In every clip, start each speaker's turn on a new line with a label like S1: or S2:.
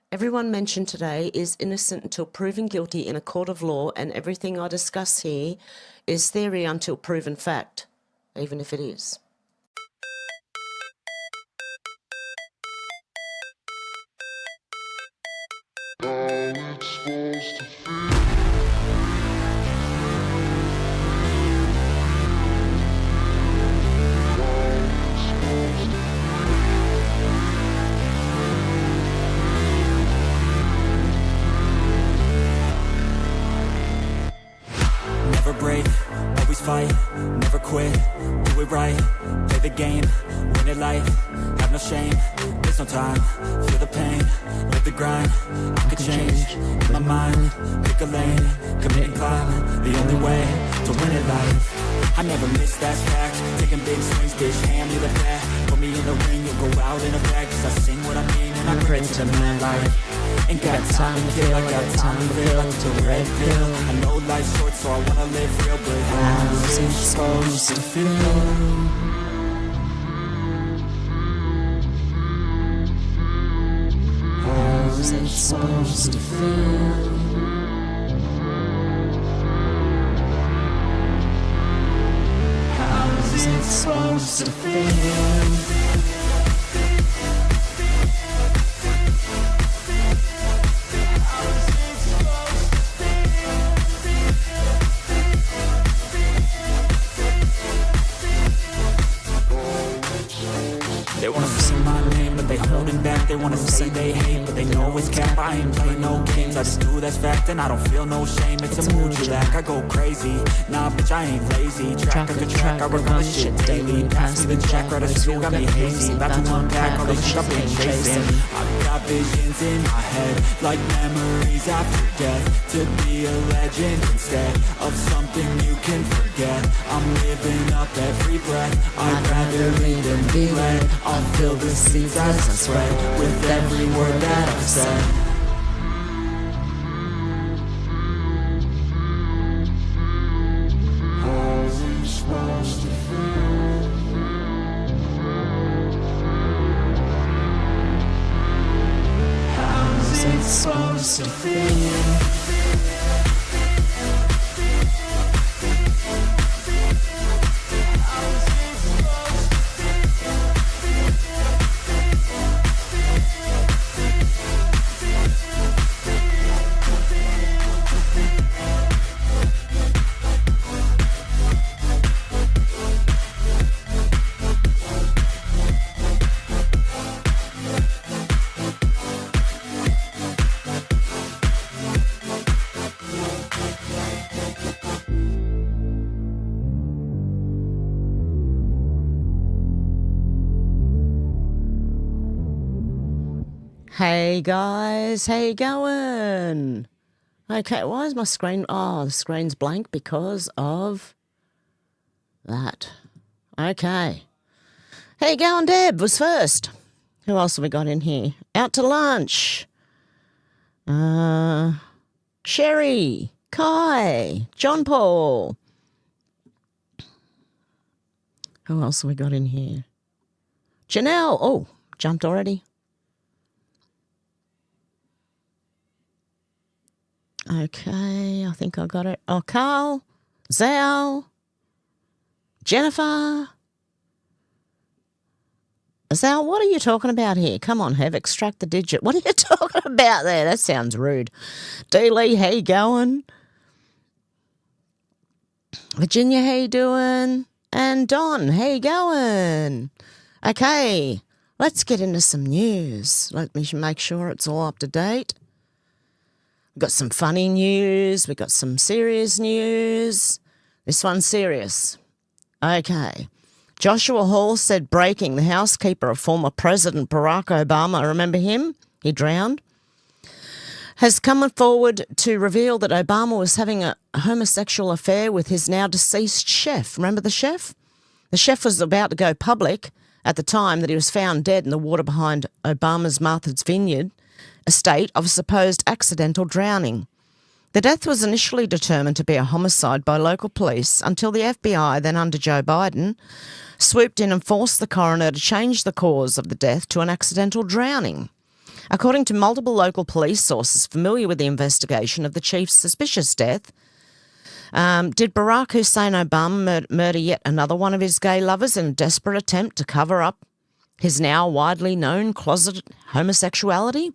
S1: Everyone mentioned today is innocent until proven guilty in a court of law, and everything I discuss here is theory until proven fact, even if it is.
S2: Never break, always fight, never quit, do it right, play the game, win it life, have no shame, there's no time, feel the pain, live the grind, I could change, in my mind, pick a lane, commit and climb, the only way to win it life. I never miss, that's fact, taking big swings, bitch, hand me the bat, put me in the ring, you'll go out in a bag, cause I sing what I mean and I bring it to my life. Ain't got time to kill, I got time to feel like it's a red pill. I know life's short, so I wanna live real, but how's it supposed to feel? How's it supposed to feel? How's it supposed to feel? They wanna say my name, but they holding back. They wanna say they hate, but they know it's cap. I ain't playing no games, I just do that's fact. And I don't feel no shame, it's a mood you lack. I go crazy, nah bitch I ain't lazy. Track after track, I work on this shit daily. Pass me the jack, right as fuel, got me hazy. About to unpack all this shit I've been chasing. I've got visions in my head, like memories after death. To be a legend instead of something you can forget. I'm living up every breath, I'd rather lead than be led. I'll fill the seeds as I spread with every word that I've said. How's it supposed to feel? How's it supposed to feel?
S1: Hey guys, how you going? Okay, why is my screen... Oh, the screen's blank because of that. Okay. How you going, Deb? Was first. Who else have we got in here? Out to lunch. Sherry, Kai, John Paul. Who else have we got in here? Janelle. Oh, jumped already. Okay, I think I got it. Oh, Carl, Zal, Jennifer. Zal, what are you talking about here? Come on, Hev, extract the digit. What are you talking about there? That sounds rude. D. Lee, how you going? Virginia, how you doing? And Don, how you going? Okay, let's get into some news. Let me make sure it's all up to date. We've got some funny news. We've got some serious news. This one's serious. Okay. Joshua Hall said breaking, the housekeeper of former President Barack Obama, remember him? He drowned. Has come forward to reveal that Obama was having a homosexual affair with his now deceased chef. Remember the chef? The chef was about to go public at the time that he was found dead in the water behind Obama's Martha's Vineyard estate of a supposed accidental drowning. The death was initially determined to be a homicide by local police until the FBI, then under Joe Biden, swooped in and forced the coroner to change the cause of the death to an accidental drowning. According to multiple local police sources familiar with the investigation of the chief's suspicious death, did Barack Hussein Obama murder yet another one of his gay lovers in a desperate attempt to cover up his now widely known closeted homosexuality?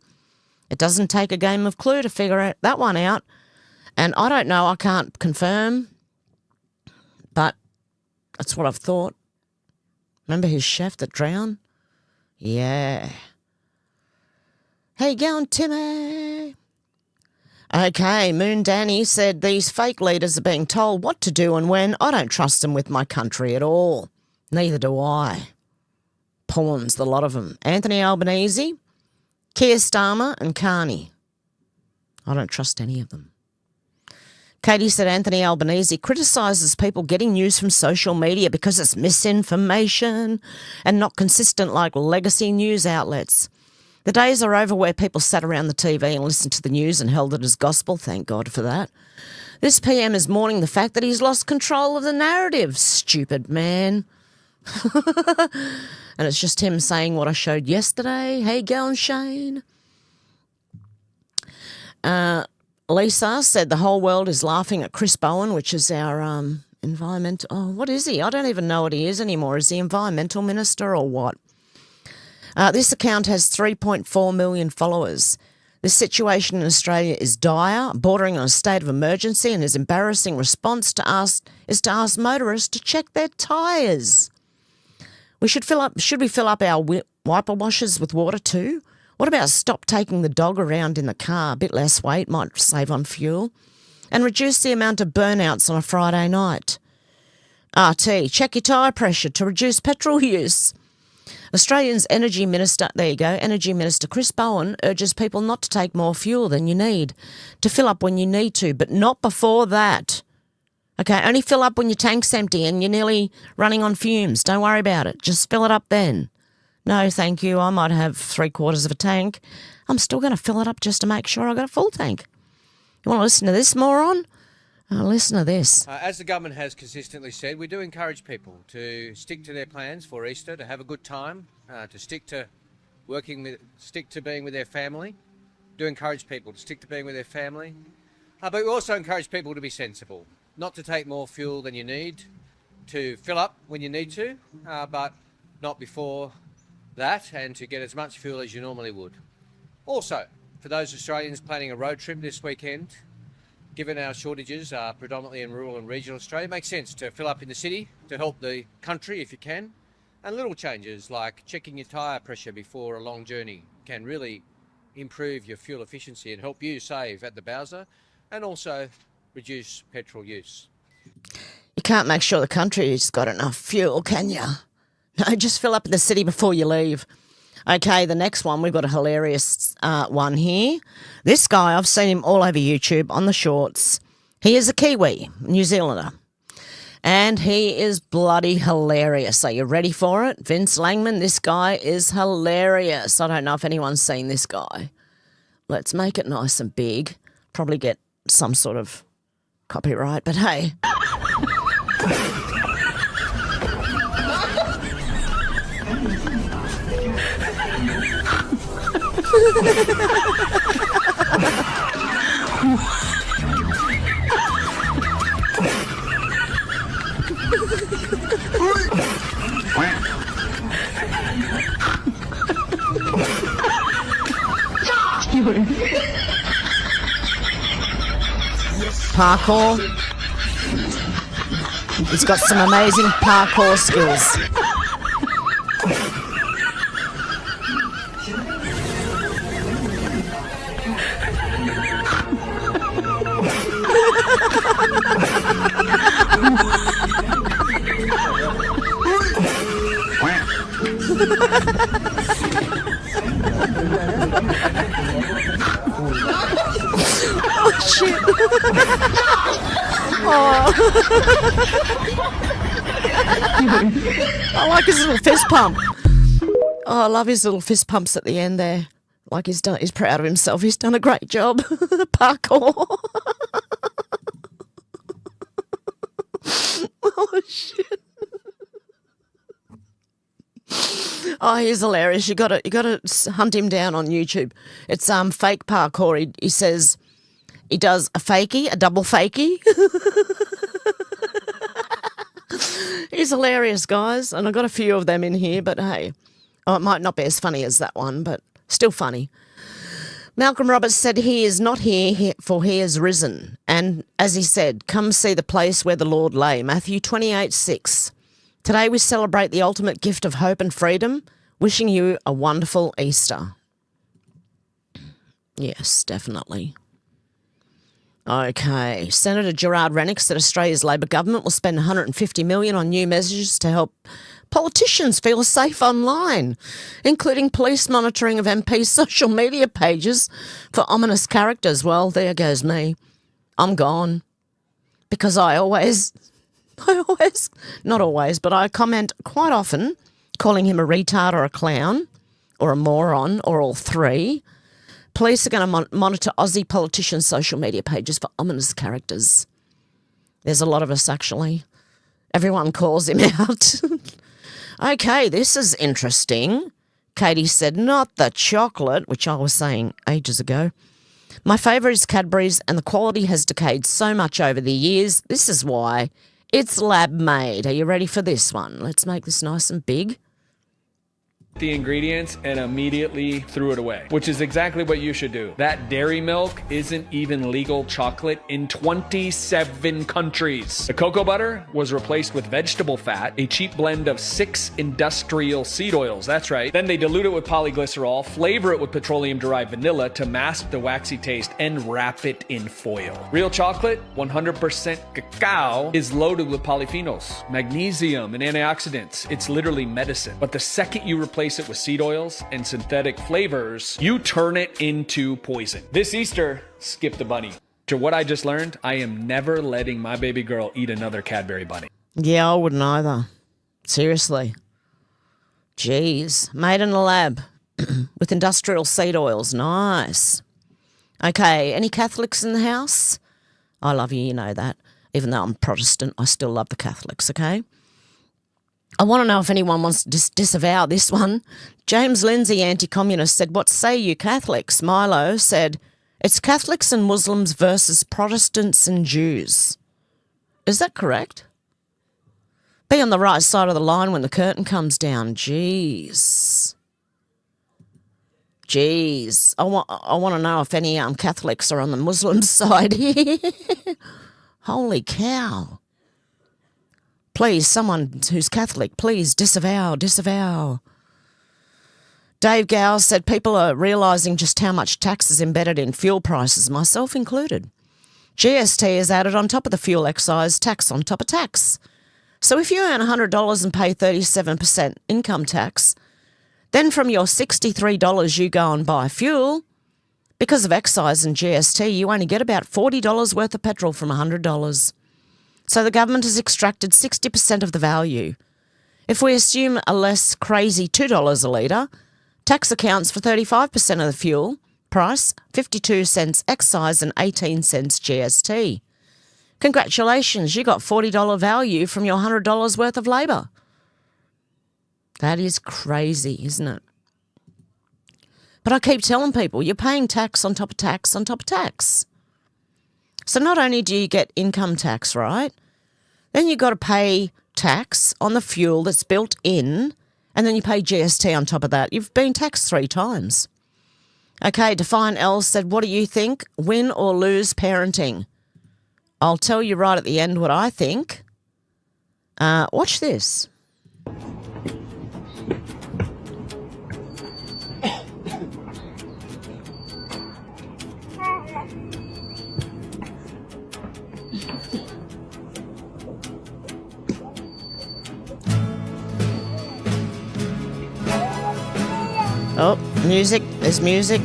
S1: It doesn't take a game of Clue to figure that one out. And I don't know, I can't confirm, but that's what I've thought. Remember his chef that drowned? Yeah. How you going, Timmy? Okay, Moon Danny said these fake leaders are being told what to do and when. I don't trust them with my country at all. Neither do I. Pawns, the lot of them. Anthony Albanese, Keir Starmer and Carney. I don't trust any of them. Katie said Anthony Albanese criticises people getting news from social media because it's misinformation and not consistent like legacy news outlets. The days are over where people sat around the TV and listened to the news and held it as gospel. Thank God for that. This PM is mourning the fact that he's lost control of the narrative. Stupid man. And it's just him saying what I showed yesterday. Hey, going, Shane? Lisa said the whole world is laughing at Chris Bowen, which is our environmental... Oh, what is he? I don't even know what he is anymore. Is he environmental minister or what? This account has 3.4 million followers. This situation in Australia is dire, bordering on a state of emergency, and his embarrassing response is to ask motorists to check their tyres. Should we fill up our wiper washers with water too? What about stop taking the dog around in the car? A bit less weight, might save on fuel. And reduce the amount of burnouts on a Friday night. RT, check your tyre pressure to reduce petrol use. Australia's Energy Minister Chris Bowen urges people not to take more fuel than you need, to fill up when you need to, but not before that. Okay, only fill up when your tank's empty and you're nearly running on fumes. Don't worry about it. Just fill it up then. No, thank you. I might have 3/4 of a tank. I'm still going to fill it up just to make sure I got a full tank. You want to listen to this, moron? Listen to this.
S3: As the government has consistently said, we do encourage people to stick to their plans for Easter, to have a good time, to stick to being with their family. Do encourage people to stick to being with their family. But we also encourage people to be sensible, not to take more fuel than you need, to fill up when you need to, but not before that, and to get as much fuel as you normally would. Also, for those Australians planning a road trip this weekend, given our shortages are predominantly in rural and regional Australia, it makes sense to fill up in the city to help the country if you can. And little changes like checking your tyre pressure before a long journey can really improve your fuel efficiency and help you save at the Bowser and also reduce petrol use.
S1: You can't make sure the country's got enough fuel, can you? No, just fill up in the city before you leave. Okay, the next one, we've got a hilarious one here. This guy, I've seen him all over YouTube on the shorts. He is a Kiwi, New Zealander. And he is bloody hilarious. Are you ready for it? Vince Langman, this guy is hilarious. I don't know if anyone's seen this guy. Let's make it nice and big. Probably get some sort of copyright, but hey. Parkour. He's got some amazing parkour skills. Oh, shit. Oh. I like his little fist pump. Oh, I love his little fist pumps at the end there. Like he's proud of himself. He's done a great job. Parkour. Oh, shit. Oh, he's hilarious. You got to hunt him down on YouTube. It's fake parkour. He says he does a fakie, a double fakie. He's hilarious, guys, and I've got a few of them in here. But hey, it might not be as funny as that one, but still funny. Malcolm Roberts said he is not here, for he is risen. And as he said, come see the place where the Lord lay. Matthew 28:6. Today we celebrate the ultimate gift of hope and freedom. Wishing you a wonderful Easter. Yes, definitely. Okay. Senator Gerard Rennick said Australia's Labor government will spend $150 million on new measures to help politicians feel safe online, including police monitoring of MPs' social media pages for ominous characters. Well, there goes me. I'm gone. Because I not always, but I comment quite often calling him a retard or a clown or a moron or all three. Police are going to monitor Aussie politicians' social media pages for ominous characters. There's a lot of us, actually. Everyone calls him out. Okay, this is interesting. Katie said, not the chocolate, which I was saying ages ago. My favourite is Cadbury's, and the quality has decayed so much over the years. This is why. It's lab made. Are you ready for this one? Let's make this nice and big.
S4: The ingredients and immediately threw it away, which is exactly what you should do. That dairy milk isn't even legal chocolate in 27 countries. The cocoa butter was replaced with vegetable fat, a cheap blend of 6 industrial seed oils. That's right. Then they dilute it with polyglycerol, flavor it with petroleum-derived vanilla to mask the waxy taste, and wrap it in foil. Real chocolate, 100% cacao, is loaded with polyphenols, magnesium, and antioxidants. It's literally medicine. But the second you replace it with seed oils and synthetic flavors, you turn it into poison. This Easter, skip the bunny. To what I just learned, I am never letting my baby girl eat another Cadbury bunny.
S1: Yeah, I wouldn't either. Seriously. Jeez. Made in a lab with industrial seed oils. Nice. Okay, any Catholics in the house? I love you, you know that. Even though I'm Protestant, I still love the Catholics, okay? I want to know if anyone wants to disavow this one. James Lindsay, anti-communist, said, what say you Catholics? Milo said, it's Catholics and Muslims versus Protestants and Jews. Is that correct? Be on the right side of the line when the curtain comes down. Jeez. I want to know if any Catholics are on the Muslim side here. Holy cow. Please, someone who's Catholic, please disavow. Dave Gow said people are realising just how much tax is embedded in fuel prices, myself included. GST is added on top of the fuel excise, tax on top of tax. So if you earn $100 and pay 37% income tax, then from your $63 you go and buy fuel, because of excise and GST, you only get about $40 worth of petrol from $100. So the government has extracted 60% of the value. If we assume a less crazy $2 a litre, tax accounts for 35% of the fuel price, 52 cents excise and 18 cents GST. Congratulations, you got $40 value from your $100 worth of labour. That is crazy, isn't it? But I keep telling people, you're paying tax on top of tax on top of tax. So not only do you get income tax, right? Then you've got to pay tax on the fuel that's built in, and then you pay GST on top of that. You've been taxed 3 times. Okay, Define L said, what do you think? Win or lose parenting? I'll tell you right at the end what I think. Watch this. Oh, music. There's music.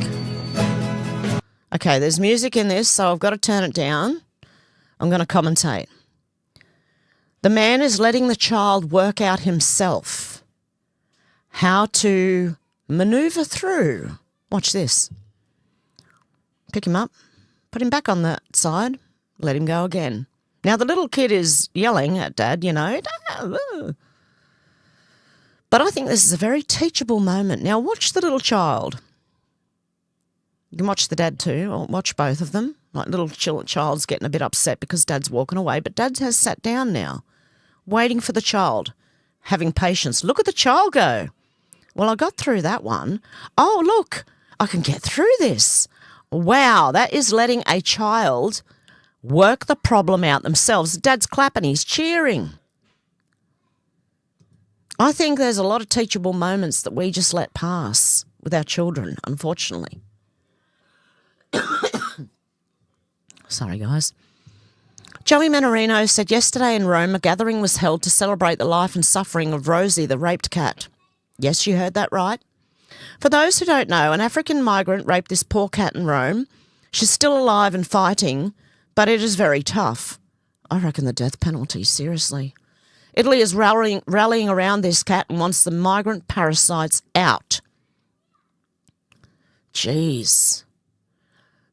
S1: Okay, there's music in this, so I've got to turn it down. I'm going to commentate. The man is letting the child work out himself how to maneuver through. Watch this. Pick him up, put him back on the side, let him go again. Now, the little kid is yelling at Dad, you know. But I think this is a very teachable moment. Now, watch the little child. You can watch the dad too, or watch both of them. Like little child's getting a bit upset because dad's walking away, but dad has sat down now, waiting for the child, having patience. Look at the child go. Well, I got through that one. Oh, look, I can get through this. Wow, that is letting a child work the problem out themselves. Dad's clapping, he's cheering. I think there's a lot of teachable moments that we just let pass with our children, unfortunately. Sorry, guys. Joey Menorino said yesterday in Rome a gathering was held to celebrate the life and suffering of Rosie, the raped cat. Yes, you heard that right. For those who don't know, an African migrant raped this poor cat in Rome. She's still alive and fighting, but it is very tough. I reckon the death penalty, seriously. Italy is rallying around this cat and wants the migrant parasites out. Jeez.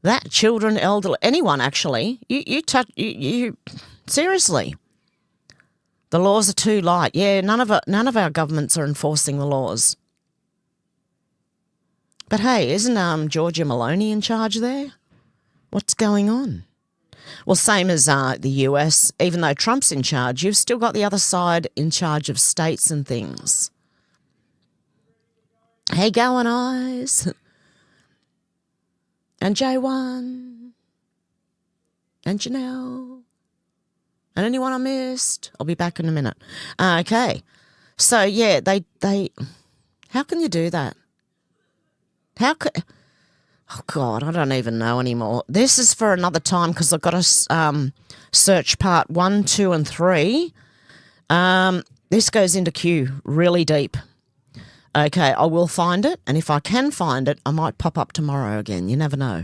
S1: That children, elderly, anyone actually, you seriously. The laws are too light. Yeah, none of our governments are enforcing the laws. But hey, isn't Georgia Maloney in charge there? What's going on? Well, same as the US, even though Trump's in charge, you've still got the other side in charge of states and things. Hey, going eyes. And J1. And Janelle. And anyone I missed? I'll be back in a minute. Okay. So, yeah, they how can you do that? How could... Oh, God, I don't even know anymore. This is for another time because I've got to search part 1, 2, and 3. This goes into Q really deep. Okay, I will find it, and if I can find it, I might pop up tomorrow again. You never know.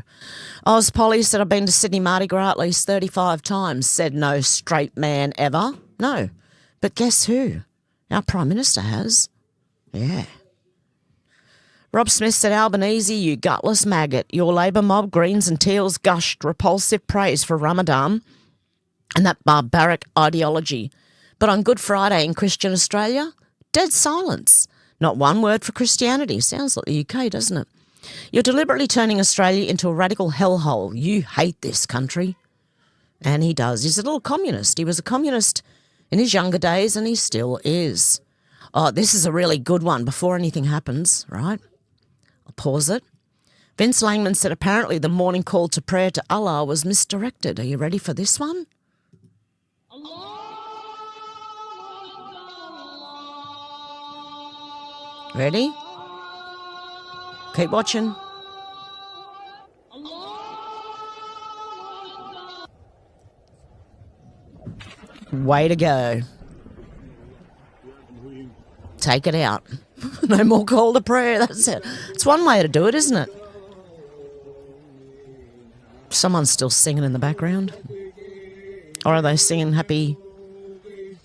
S1: Oz Polly said, I've been to Sydney Mardi Gras at least 35 times. Said no straight man ever. No. But guess who? Our Prime Minister has. Yeah. Rob Smith said, Albanese, you gutless maggot. Your Labor mob, Greens and Teals, gushed repulsive praise for Ramadan and that barbaric ideology. But on Good Friday in Christian Australia, dead silence. Not one word for Christianity. Sounds like the UK, doesn't it? You're deliberately turning Australia into a radical hellhole. You hate this country. And he does. He's a little communist. He was a communist in his younger days and he still is. Oh, this is a really good one before anything happens, right? I'll pause it. Vince Langman said apparently the morning call to prayer to Allah was misdirected. Are you ready for this one? Ready? Keep watching. Way to go. Take it out. No more call to prayer. That's it. It's one way to do it, isn't it? Someone's still singing in the background. Or are they singing happy?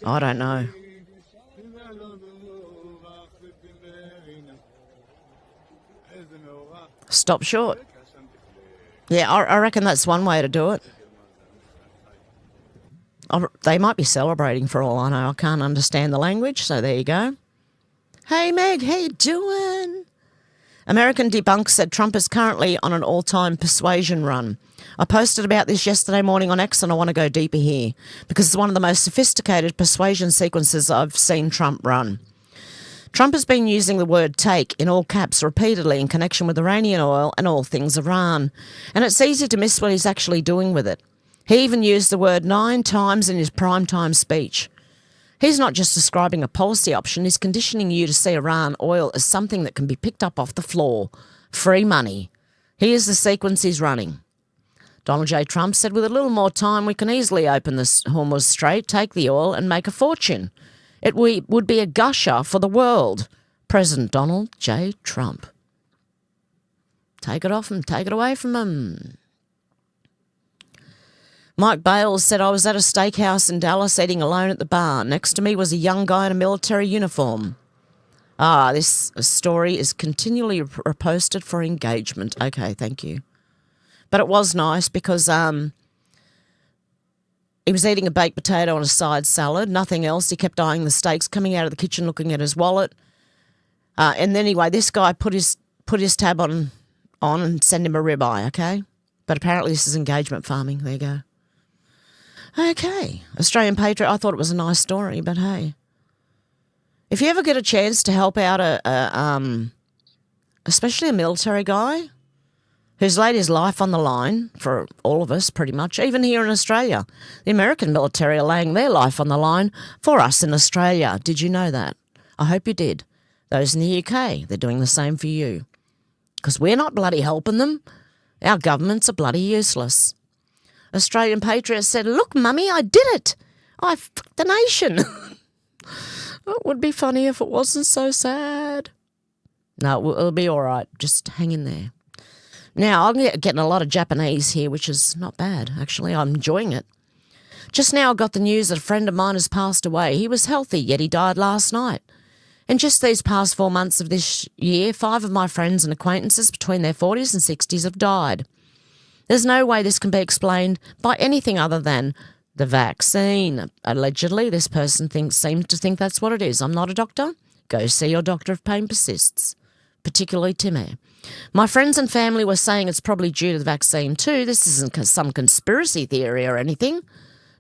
S1: I don't know. Stop short. Yeah, I reckon that's one way to do it. They might be celebrating for all I know. I can't understand the language, so there you go. Hey, Meg, how you doing? American Debunk said Trump is currently on an all-time persuasion run. I posted about this yesterday morning on X and I want to go deeper here because it's one of the most sophisticated persuasion sequences I've seen Trump run. Trump has been using the word take in all caps repeatedly in connection with Iranian oil and all things Iran, and it's easy to miss what he's actually doing with it. He even used the word 9 times in his primetime speech. He's not just describing a policy option, he's conditioning you to see Iran oil as something that can be picked up off the floor. Free money. Here's the sequence he's running. Donald J. Trump said, with a little more time, we can easily open this Hormuz Strait, take the oil and make a fortune. It would be a gusher for the world. President Donald J. Trump. Take it off him, take it away from him. Mike Bales said, I was at a steakhouse in Dallas eating alone at the bar. Next to me was a young guy in a military uniform. This story is continually reposted for engagement. Okay, thank you. But it was nice because he was eating a baked potato and a side salad, nothing else. He kept eyeing the steaks, coming out of the kitchen looking at his wallet. And anyway, this guy put his tab on and send him a ribeye, okay? But apparently this is engagement farming. There you go. Okay. Australian Patriot. I thought it was a nice story, but hey. If you ever get a chance to help out especially a military guy who's laid his life on the line for all of us pretty much, even here in Australia. The American military are laying their life on the line for us in Australia. Did you know that? I hope you did. Those in the UK, they're doing the same for you. Because we're not bloody helping them. Our governments are bloody useless. Australian Patriot said, look, mummy, I did it. I fucked the nation. It would be funny if it wasn't so sad. No, it'll be all right. Just hang in there. Now, I'm getting a lot of Japanese here, which is not bad, actually. I'm enjoying it. Just now I got the news that a friend of mine has passed away. He was healthy, yet he died last night. In just these past 4 months of this year, 5 of my friends and acquaintances between their 40s and 60s have died. There's no way this can be explained by anything other than the vaccine. Allegedly, this person seems to think that's what it is. I'm not a doctor. Go see your doctor if pain persists, particularly Timmy. My friends and family were saying it's probably due to the vaccine too. This isn't some conspiracy theory or anything.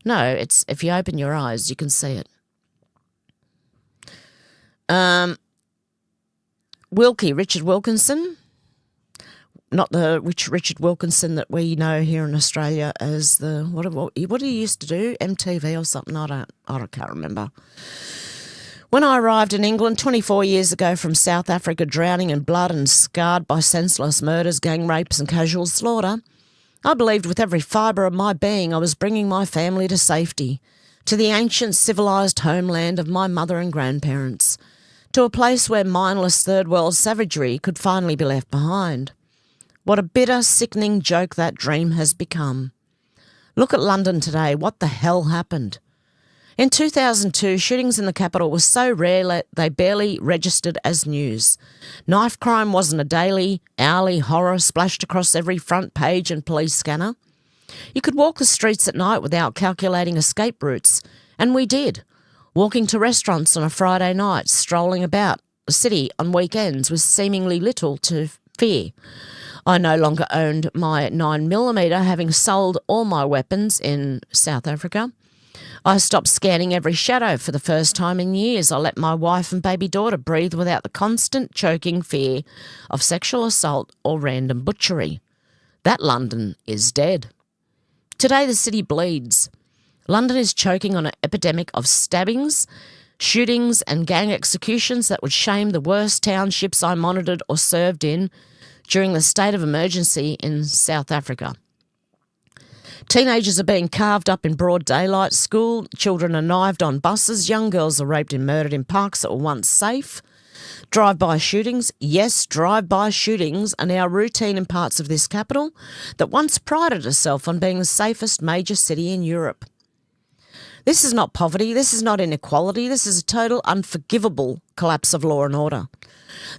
S1: No, it's if you open your eyes, you can see it. Richard Wilkinson, not the Richard Wilkinson that we know here in Australia as the what he used to do, MTV or something. I can't remember. When I arrived in England 24 years ago from South Africa, drowning in blood and scarred by senseless murders, gang rapes and casual slaughter, I believed with every fibre of my being I was bringing my family to safety, to the ancient civilised homeland of my mother and grandparents, to a place where mindless third world savagery could finally be left behind. What a bitter, sickening joke that dream has become. Look at London today. What the hell happened? In 2002, shootings in the capital were so rare they barely registered as news. Knife crime wasn't a daily, hourly horror splashed across every front page and police scanner. You could walk the streets at night without calculating escape routes, and we did, walking to restaurants on a Friday night, strolling about the city on weekends with seemingly little to fear. I no longer owned my 9mm, having sold all my weapons in South Africa. I stopped scanning every shadow for the first time in years. I let my wife and baby daughter breathe without the constant choking fear of sexual assault or random butchery. That London is dead. Today the city bleeds. London is choking on an epidemic of stabbings, shootings and gang executions that would shame the worst townships I monitored or served in during the state of emergency in South Africa. Teenagers are being carved up in broad daylight. School children are knifed on buses. Young girls are raped and murdered in parks that were once safe. Drive-by shootings. Yes, drive-by shootings are now routine in parts of this capital that once prided itself on being the safest major city in Europe. This is not poverty. This is not inequality. This is a total unforgivable collapse of law and order.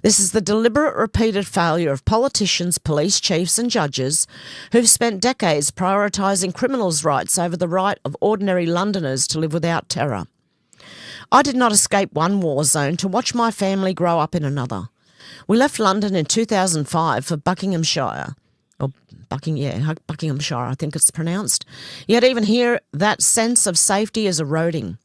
S1: This is the deliberate, repeated failure of politicians, police chiefs and judges who've spent decades prioritising criminals' rights over the right of ordinary Londoners to live without terror. I did not escape one war zone to watch my family grow up in another. We left London in 2005 for Buckinghamshire, Buckinghamshire, I think it's pronounced. Yet even here, that sense of safety is eroding.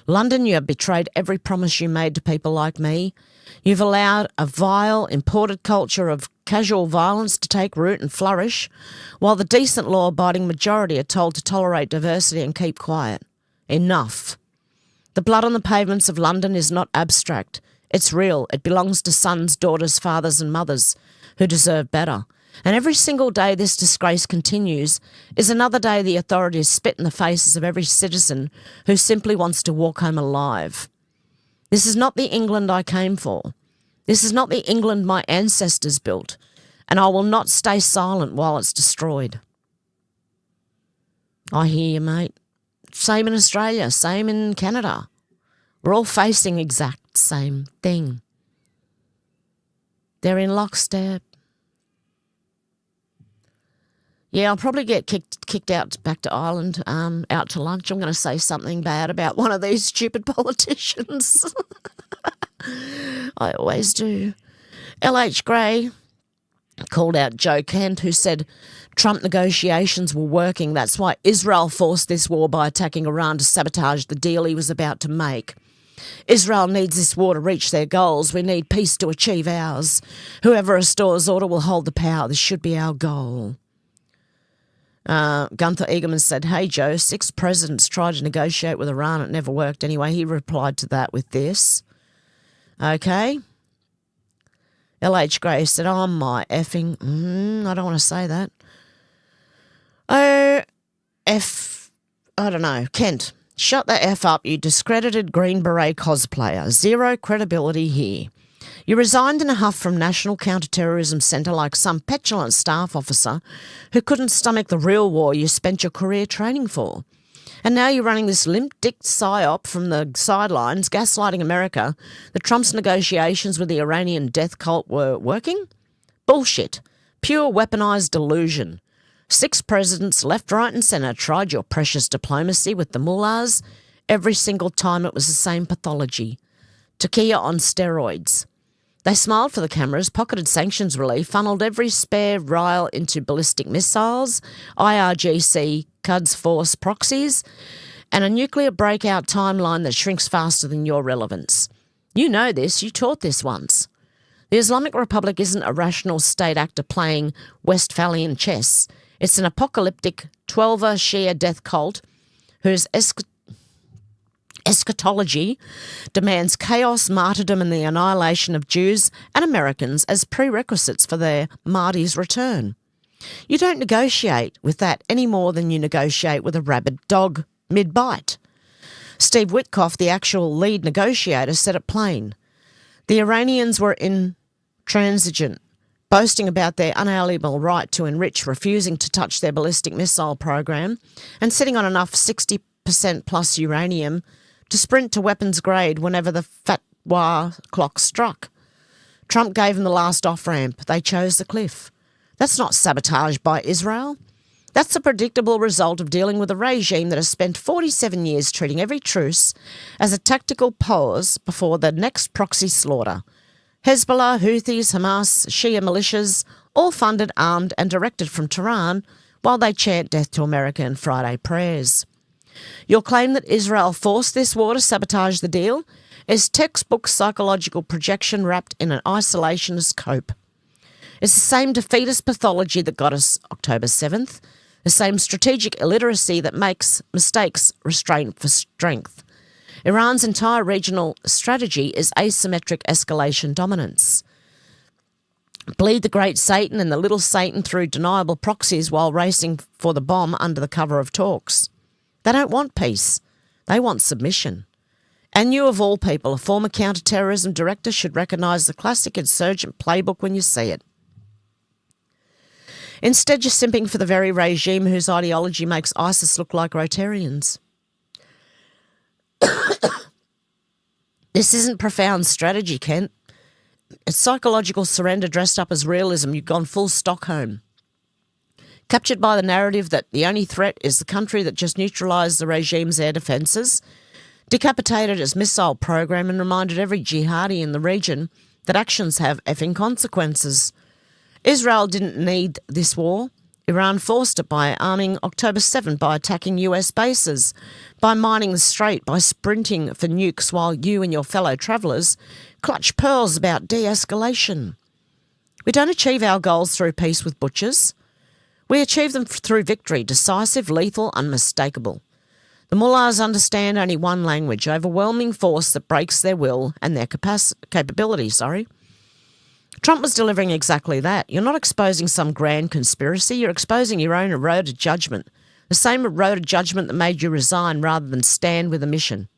S1: London, you have betrayed every promise you made to people like me. You've allowed a vile, imported culture of casual violence to take root and flourish, while the decent law-abiding majority are told to tolerate diversity and keep quiet. Enough. The blood on the pavements of London is not abstract. It's real. It belongs to sons, daughters, fathers and mothers who deserve better. And every single day this disgrace continues is another day the authorities spit in the faces of every citizen who simply wants to walk home alive. This is not the England I came for. This is not the England my ancestors built, and I will not stay silent while it's destroyed. I hear you, mate. Same in Australia, same in Canada. We're all facing exact same thing. They're in lockstep. Yeah, I'll probably get kicked out back to Ireland, out to lunch. I'm going to say something bad about one of these stupid politicians. I always do. L.H. Gray called out Joe Kent, who said Trump negotiations were working. That's why Israel forced this war by attacking Iran to sabotage the deal he was about to make. Israel needs this war to reach their goals. We need peace to achieve ours. Whoever restores order will hold the power. This should be our goal. Gunther Egerman said, hey, Joe, 6 presidents tried to negotiate with Iran. It never worked anyway. He replied to that with this. Okay. L.H. Gray said, oh, my effing... I don't want to say that. I don't know. Kent, shut the F up, you discredited Green Beret cosplayer. Zero credibility here. You resigned in a huff from National Counterterrorism Centre like some petulant staff officer who couldn't stomach the real war you spent your career training for. And now you're running this limp-dicked psyop from the sidelines, gaslighting America that Trump's negotiations with the Iranian death cult were working? Bullshit. Pure weaponised delusion. 6 presidents, left, right and centre, tried your precious diplomacy with the mullahs. Every single time it was the same pathology. Takia on steroids. They smiled for the cameras, pocketed sanctions relief, funneled every spare ryle into ballistic missiles, IRGC, Quds Force proxies, and a nuclear breakout timeline that shrinks faster than your relevance. You know this, you taught this once. The Islamic Republic isn't a rational state actor playing Westphalian chess. It's an apocalyptic 12er Shia death cult whose eschatology demands chaos, martyrdom and the annihilation of Jews and Americans as prerequisites for their Mahdi's return. You don't negotiate with that any more than you negotiate with a rabid dog mid-bite. Steve Witkoff, the actual lead negotiator, said it plain. The Iranians were intransigent, boasting about their unalienable right to enrich, refusing to touch their ballistic missile program, and sitting on enough 60% plus uranium to sprint to weapons grade whenever the fatwa clock struck. Trump gave them the last off-ramp. They chose the cliff. That's not sabotage by Israel. That's a predictable result of dealing with a regime that has spent 47 years treating every truce as a tactical pause before the next proxy slaughter. Hezbollah, Houthis, Hamas, Shia militias, all funded, armed and directed from Tehran while they chant death to America in Friday prayers. Your claim that Israel forced this war to sabotage the deal is textbook psychological projection wrapped in an isolationist cope. It's the same defeatist pathology that got us October 7th, the same strategic illiteracy that makes mistakes restraint for strength. Iran's entire regional strategy is asymmetric escalation dominance. Bleed the great Satan and the little Satan through deniable proxies while racing for the bomb under the cover of talks. They don't want peace. They want submission. And you, of all people, a former counterterrorism director, should recognise the classic insurgent playbook when you see it. Instead, you're simping for the very regime whose ideology makes ISIS look like Rotarians. This isn't profound strategy, Kent. It's psychological surrender dressed up as realism. You've gone full Stockholm. Captured by the narrative that the only threat is the country that just neutralised the regime's air defences, decapitated its missile program and reminded every jihadi in the region that actions have effing consequences. Israel didn't need this war. Iran forced it by arming October 7, by attacking US bases, by mining the strait, by sprinting for nukes while you and your fellow travellers clutch pearls about de-escalation. We don't achieve our goals through peace with butchers. We achieve them through victory, decisive, lethal, unmistakable. The mullahs understand only one language, overwhelming force that breaks their will and their capability. Trump was delivering exactly that. You're not exposing some grand conspiracy. You're exposing your own eroded judgment, the same eroded judgment that made you resign rather than stand with a mission.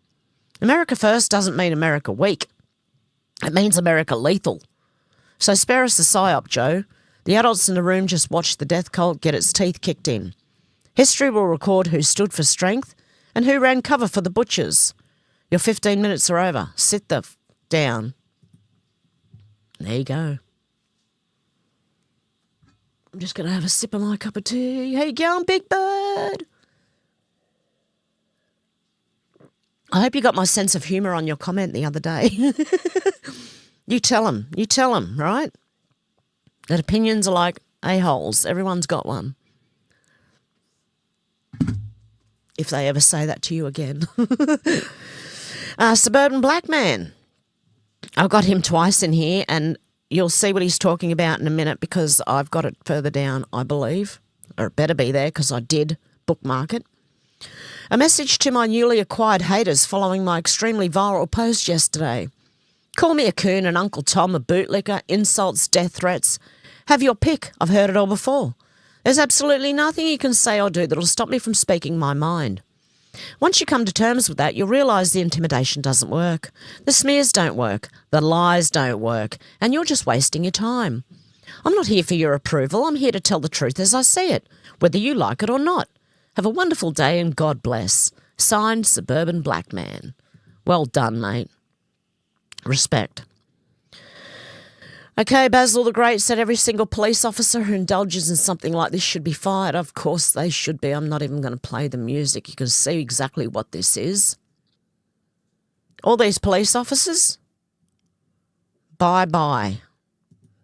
S1: America first doesn't mean America weak. It means America lethal. So spare us the psyop, Joe. The adults in the room just watched the death cult get its teeth kicked in. History will record who stood for strength and who ran cover for the butchers. Your 15 minutes are over. Sit down. There you go. I'm just going to have a sip of my cup of tea. How you going, Big Bird? I hope you got my sense of humour on your comment the other day. You tell them, right? That opinions are like a-holes. Everyone's got one. If they ever say that to you again. Suburban Black Man. I've got him twice in here, and you'll see what he's talking about in a minute because I've got it further down, I believe. Or it better be there because I did bookmark it. A message to my newly acquired haters following my extremely viral post yesterday. Call me a coon and Uncle Tom a bootlicker, insults, death threats. Have your pick. I've heard it all before. There's absolutely nothing you can say or do that'll stop me from speaking my mind. Once you come to terms with that, you'll realise the intimidation doesn't work. The smears don't work. The lies don't work. And you're just wasting your time. I'm not here for your approval. I'm here to tell the truth as I see it, whether you like it or not. Have a wonderful day and God bless. Signed, Suburban Black Man. Well done, mate. Respect. Okay, Basil the Great said every single police officer who indulges in something like this should be fired. Of course they should be. I'm not even going to play the music. You can see exactly what this is. All these police officers? Bye-bye.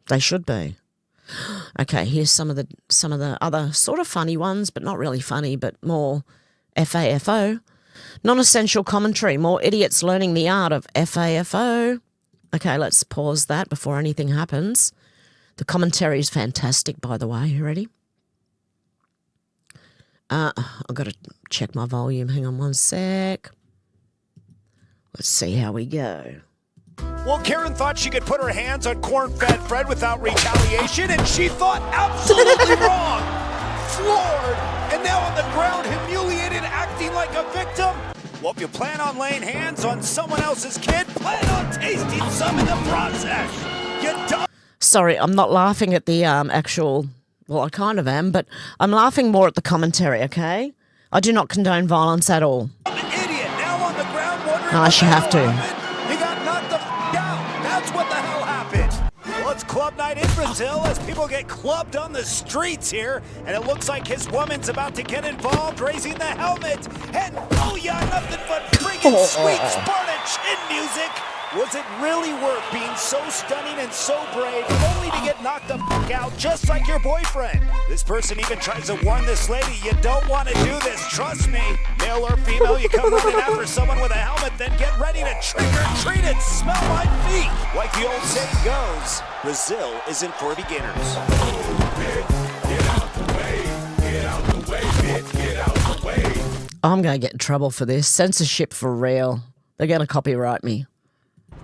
S1: They should be. Okay, here's some of the other sort of funny ones, but not really funny, but more FAFO. Non-essential commentary. More idiots learning the art of FAFO. Okay, let's pause that before anything happens. The commentary is fantastic, by the way. You ready? I've got to check my volume. Hang on one sec. Let's see how we go.
S5: Well, Karen thought she could put her hands on corn-fed Fred without retaliation, and she thought absolutely wrong. Floored, and now on the ground, humiliated, acting like a victim. Well, if you plan on laying hands on someone else's kid, plan on tasting some in the process. You don't.
S1: Sorry, I'm not laughing at the actual... Well, I kind of am, but I'm laughing more at the commentary, okay? I do not condone violence at all.
S5: Idiot, now on the ground wondering...
S1: Unless you have to.
S5: He got knocked the out. That's what the hell happened. Well, it's club night in Brazil as people get clubbed on the streets here, and it looks like his woman's about to get involved, raising the helmet, and booyah, nothing but friggin' sweet Sparta chin music. Was it really worth being so stunning and so brave, only to get knocked the fuck out just like your boyfriend? This person even tries to warn this lady, you don't want to do this, trust me. Male or female, you come running after someone with a helmet, then get ready to trick or treat and smell my feet. Like the old saying goes, Brazil isn't for beginners.
S1: I'm going to get in trouble for this. Censorship for real. They're going to copyright me.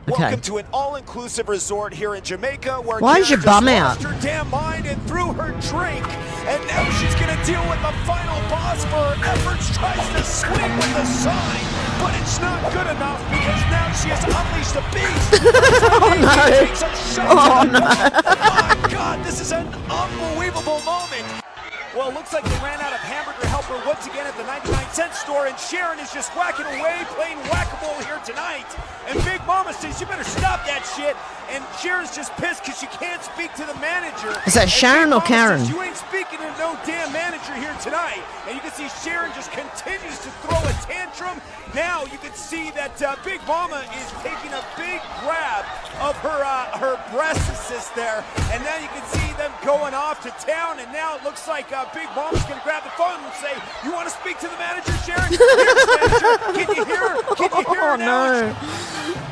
S1: Okay.
S5: Welcome to an all-inclusive resort here in Jamaica where
S1: Why is your bum out?
S5: lost her damn mind and threw her drink, and now she's gonna deal with the final boss for her efforts. Tries to swing with the sign, but it's not good enough because now she has unleashed a beast.
S1: Oh no!
S5: Takes a shot
S1: Oh
S5: to the
S1: no!
S5: Oh my God, this is an unbelievable moment. Well, it looks like they ran out of hamburger helper once again at the 99-cent store, and Sharon is just whacking away, playing whack-a-mole here tonight. And Big Mama says, you better stop that shit. And Sharon's just pissed because she can't speak to the manager.
S1: Is that Sharon or Karen?
S5: Says, you ain't speaking to no damn manager here tonight. And you can see Sharon just continues to throw a tantrum. Now you can see that Big Mama is taking a big grab of her breast assist there. And now you can see them going off to town. And now it looks like Big Mama's going to grab the phone and say, you want to speak to the manager, Sharon? Here's the manager. Can you hear her? Can you hear her now?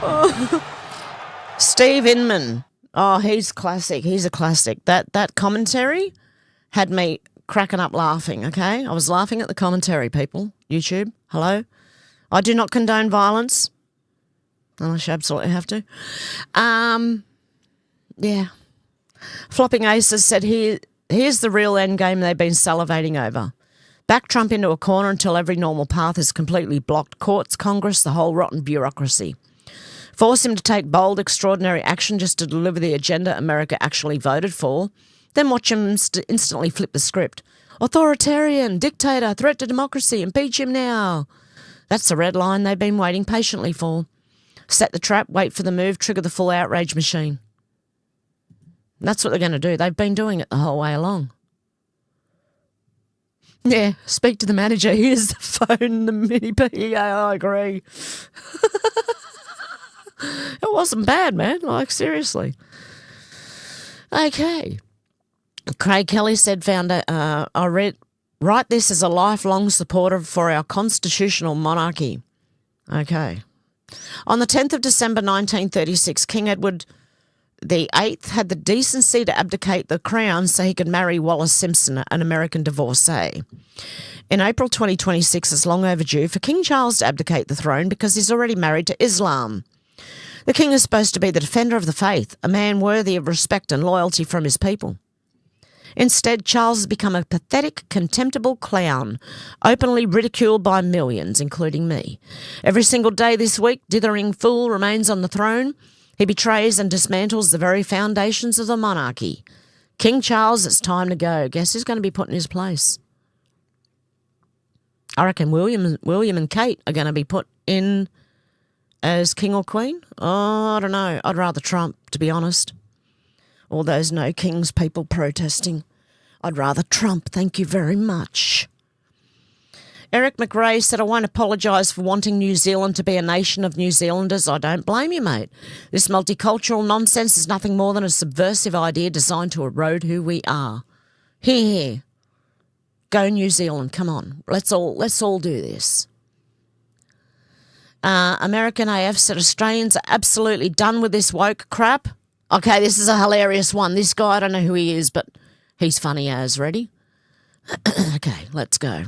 S1: No. Steve Inman. Oh, he's classic. He's a classic. That commentary had me cracking up laughing, okay? I was laughing at the commentary, people. YouTube, hello? I do not condone violence. Unless you absolutely have to. Yeah. Flopping Aces said, here's the real end game they've been salivating over. Back Trump into a corner until every normal path is completely blocked. Courts, Congress, the whole rotten bureaucracy. Force him to take bold, extraordinary action just to deliver the agenda America actually voted for. Then watch him instantly flip the script. Authoritarian, dictator, threat to democracy, impeach him now. That's the red line they've been waiting patiently for. Set the trap, wait for the move, trigger the full outrage machine. That's what they're going to do. They've been doing it the whole way along. Yeah, speak to the manager. Here's the phone, the mini P. Yeah, I agree. It wasn't bad, man. Like, seriously. Okay. Craig Kelly said, write this as a lifelong supporter for our constitutional monarchy. Okay. On the 10th of December 1936, King Edward VIII had the decency to abdicate the crown so he could marry Wallis Simpson, an American divorcee. In April 2026, it's long overdue for King Charles to abdicate the throne because he's already married to Islam. The king is supposed to be the defender of the faith, a man worthy of respect and loyalty from his people. Instead, Charles has become a pathetic, contemptible clown, openly ridiculed by millions, including me. Every single day this week, dithering fool remains on the throne. He betrays and dismantles the very foundations of the monarchy. King Charles, it's time to go. Guess who's going to be put in his place? I reckon William and Kate are going to be put in as king or queen. Oh, I don't know. I'd rather Trump, to be honest. All those no kings people protesting. I'd rather Trump, thank you very much. Eric McRae said, I won't apologise for wanting New Zealand to be a nation of New Zealanders. I don't blame you, mate. This multicultural nonsense is nothing more than a subversive idea designed to erode who we are. Here. Go New Zealand, come on. Let's all do this. American AF said, Australians are absolutely done with this woke crap. Okay, this is a hilarious one. This guy, I don't know who he is, but he's funny as. Ready? Okay, let's go.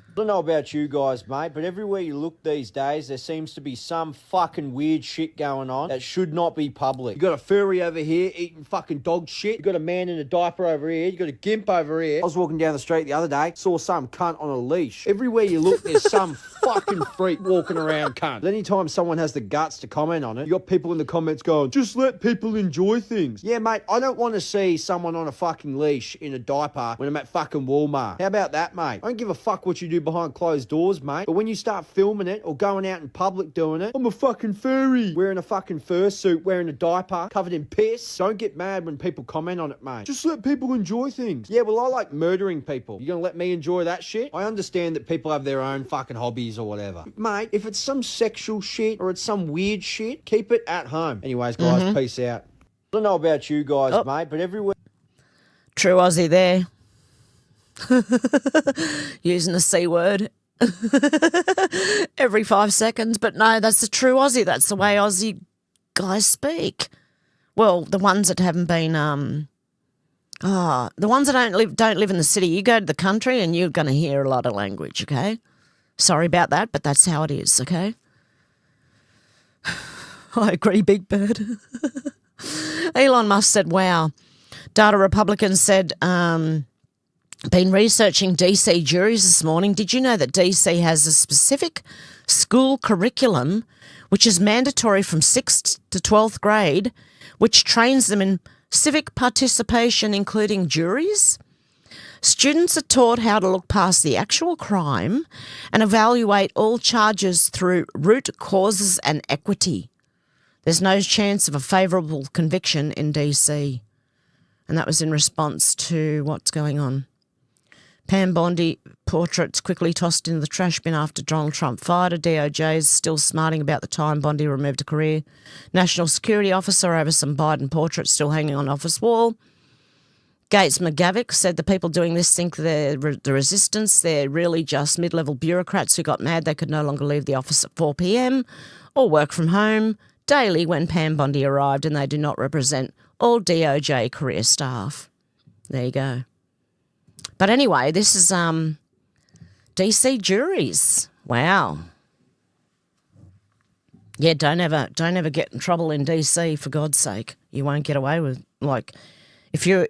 S6: I don't know about you guys, mate, but everywhere you look these days, there seems to be some fucking weird shit going on that should not be public. You got a furry over here eating fucking dog shit. You got a man in a diaper over here. You got a gimp over here. I was walking down the street the other day, saw some cunt on a leash. Everywhere you look, there's some fucking freak walking around cunt. But anytime someone has the guts to comment on it, you got people in the comments going, just let people enjoy things. Yeah, mate, I don't want to see someone on a fucking leash in a diaper when I'm at fucking Walmart. How about that, mate? I don't give a fuck what you do behind closed doors, mate. But when you start filming it or going out in public doing it, I'm a fucking furry. Wearing a fucking fursuit, wearing a diaper, covered in piss. Don't get mad when people comment on it, mate. Just let people enjoy things. Yeah, well, I like murdering people. You gonna let me enjoy that shit? I understand that people have their own fucking hobbies or whatever. Mate, if it's some sexual shit or it's some weird shit, keep it at home. Anyways, guys, peace out. I don't know about you guys, mate, but everywhere...
S1: True Aussie there. Using the C word every 5 seconds. But no, that's the true Aussie. That's the way Aussie guys speak. Well, the ones that haven't been... the ones that don't live in the city. You go to the country and you're going to hear a lot of language, okay? Sorry about that, but that's how it is, okay? I agree, Big Bird. Elon Musk said, wow. Data Republicans said, been researching DC juries this morning. Did you know that DC has a specific school curriculum which is mandatory from 6th to 12th grade, which trains them in civic participation, including juries? Students are taught how to look past the actual crime and evaluate all charges through root causes and equity. There's no chance of a favourable conviction in DC. And that was in response to what's going on. Pam Bondi portraits quickly tossed into the trash bin after Donald Trump fired her. DOJ is still smarting about the time Bondi removed a career national security officer over some Biden portraits still hanging on office wall. Gates McGavick said the people doing this think they're the resistance. They're really just mid-level bureaucrats who got mad they could no longer leave the office at 4 p.m. or work from home daily when Pam Bondi arrived, and they do not represent all DOJ career staff. There you go. But anyway, this is DC juries. Wow. Yeah, don't ever get in trouble in DC, for God's sake. You won't get away with, like, if you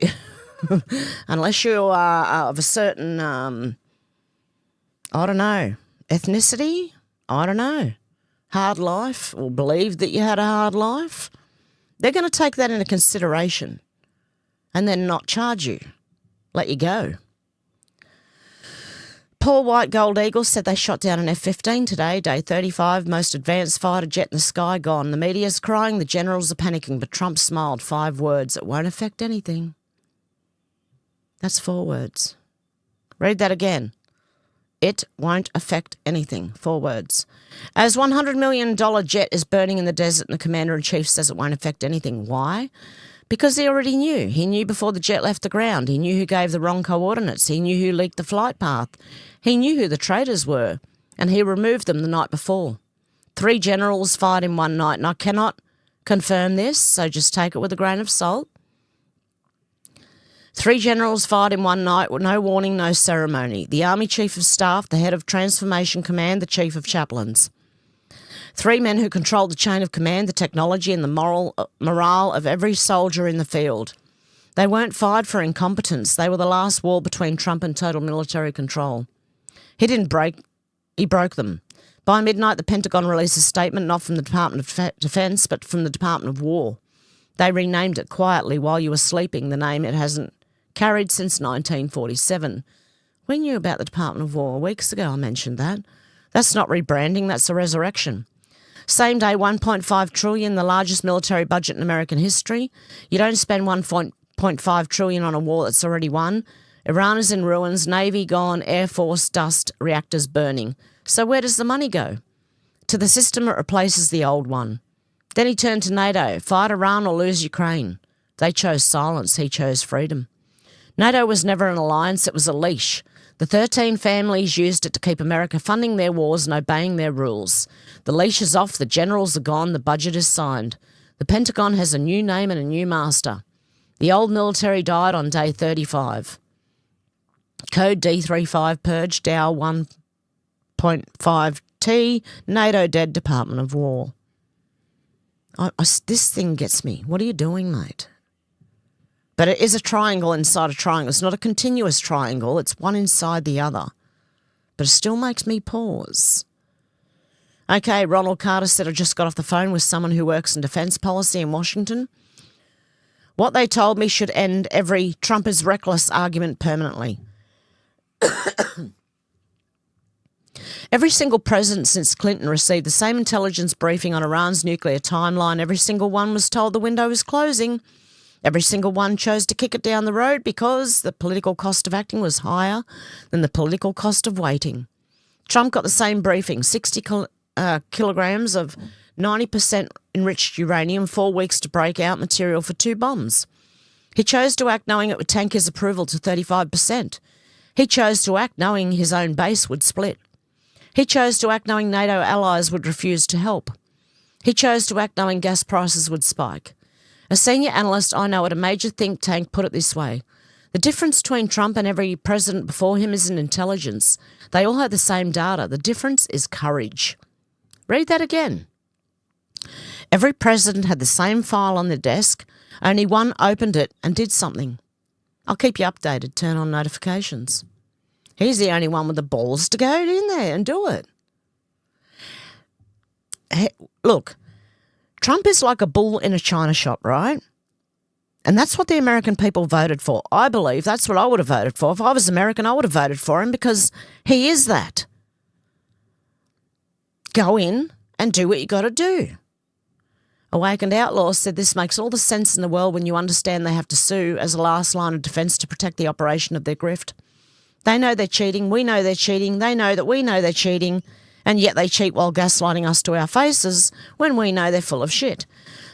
S1: unless you are of a certain I don't know, ethnicity, I don't know, hard life, or believe that you had a hard life, they're going to take that into consideration and then not charge you, let you go. Paul White Gold Eagle said they shot down an F-15 today, day 35, most advanced fighter jet in the sky gone. The media's crying, the generals are panicking, but Trump smiled. 5 words, it won't affect anything. That's 4 words. Read that again. It won't affect anything. 4 words. As $100 million jet is burning in the desert and the commander-in-chief says it won't affect anything. Why? Because he already knew. He knew before the jet left the ground. He knew who gave the wrong coordinates. He knew who leaked the flight path. He knew who the traitors were, and he removed them the night before. 3 generals fired in one night, and I cannot confirm this, so just take it with a grain of salt. 3 generals fired in one night with no warning, no ceremony. The Army Chief of Staff, the head of Transformation Command, the Chief of Chaplains. 3 men who controlled the chain of command, the technology and the morale of every soldier in the field. They weren't fired for incompetence. They were the last wall between Trump and total military control. He broke them. By midnight, the Pentagon released a statement not from the Department of Defense, but from the Department of War. They renamed it quietly while you were sleeping, the name it hasn't carried since 1947. We knew about the Department of War weeks ago. I mentioned that. That's not rebranding, that's a resurrection. Same day, $1.5 trillion, the largest military budget in American history. You don't spend $1.5 trillion on a war that's already won. Iran is in ruins, Navy gone, Air Force dust, reactors burning. So where does the money go? To the system that replaces the old one. Then he turned to NATO, fight Iran or lose Ukraine. They chose silence, he chose freedom. NATO was never an alliance, it was a leash. The 13 families used it to keep America funding their wars and obeying their rules. The leash is off, the generals are gone, the budget is signed. The Pentagon has a new name and a new master. The old military died on day 35. Code D35 purged, Dow 1.5T, NATO dead, Department of War. This thing gets me. What are you doing, mate? But it is a triangle inside a triangle. It's not a continuous triangle. It's one inside the other. But it still makes me pause. Okay, Ronald Carter said I just got off the phone with someone who works in defence policy in Washington. What they told me should end every Trump is reckless argument permanently. Every single president since Clinton received the same intelligence briefing on Iran's nuclear timeline. Every single one was told the window is closing. Every single one chose to kick it down the road because the political cost of acting was higher than the political cost of waiting. Trump got the same briefing, 60 kilograms of 90% enriched uranium, 4 weeks to break out material for 2 bombs. He chose to act knowing it would tank his approval to 35%. He chose to act knowing his own base would split. He chose to act knowing NATO allies would refuse to help. He chose to act knowing gas prices would spike. A senior analyst I know at a major think tank put it this way. The difference between Trump and every president before him isn't intelligence. They all have the same data. The difference is courage. Read that again. Every president had the same file on their desk. Only one opened it and did something. I'll keep you updated. Turn on notifications. He's the only one with the balls to go in there and do it. Hey, look. Trump is like a bull in a china shop, right? And that's what the American people voted for. I believe that's what I would have voted for. If I was American, I would have voted for him because he is that. Go in and do what you got to do. Awakened Outlaws said this makes all the sense in the world when you understand they have to sue as a last line of defence to protect the operation of their grift. They know they're cheating. We know they're cheating. They know that we know they're cheating. And yet they cheat while gaslighting us to our faces when we know they're full of shit.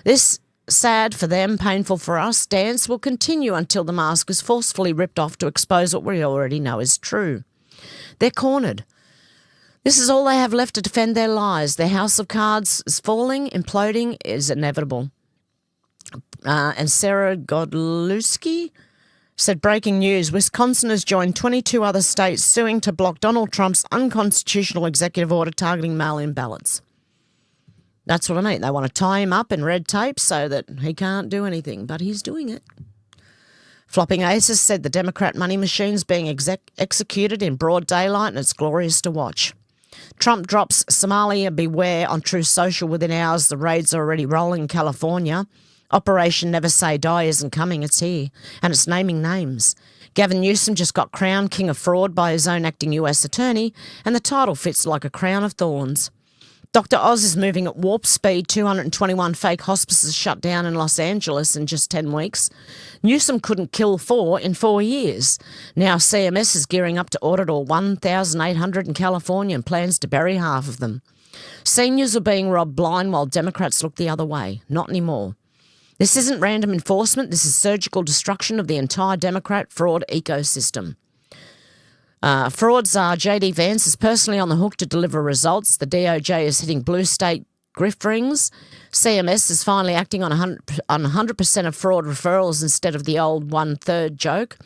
S1: This sad for them, painful for us, dance will continue until the mask is forcefully ripped off to expose what we already know is true. They're cornered. This is all they have left to defend their lies. Their house of cards is falling, imploding is inevitable. And Sarah Godlewski said, breaking news, Wisconsin has joined 22 other states suing to block Donald Trump's unconstitutional executive order targeting mail-in ballots. That's what I mean. They want to tie him up in red tape so that he can't do anything, but he's doing it. Flopping Aces said the Democrat money machine's being executed in broad daylight and it's glorious to watch. Trump drops Somalia beware on Truth Social within hours. The raids are already rolling in California. Operation Never Say Die isn't coming, it's here, and it's naming names. Gavin Newsom just got crowned King of Fraud by his own acting US attorney, and the title fits like a crown of thorns. Dr. Oz is moving at warp speed. 221 fake hospices shut down in Los Angeles in just 10 weeks. Newsom couldn't kill 4 in 4 years. Now CMS is gearing up to audit all 1,800 in California and plans to bury half of them. Seniors are being robbed blind while Democrats look the other way. Not anymore. This isn't random enforcement. This is surgical destruction of the entire Democrat fraud ecosystem. Frauds are J.D. Vance is personally on the hook to deliver results. The DOJ is hitting blue state grift rings. CMS is finally acting on 100% of fraud referrals instead of the old 1/3 joke.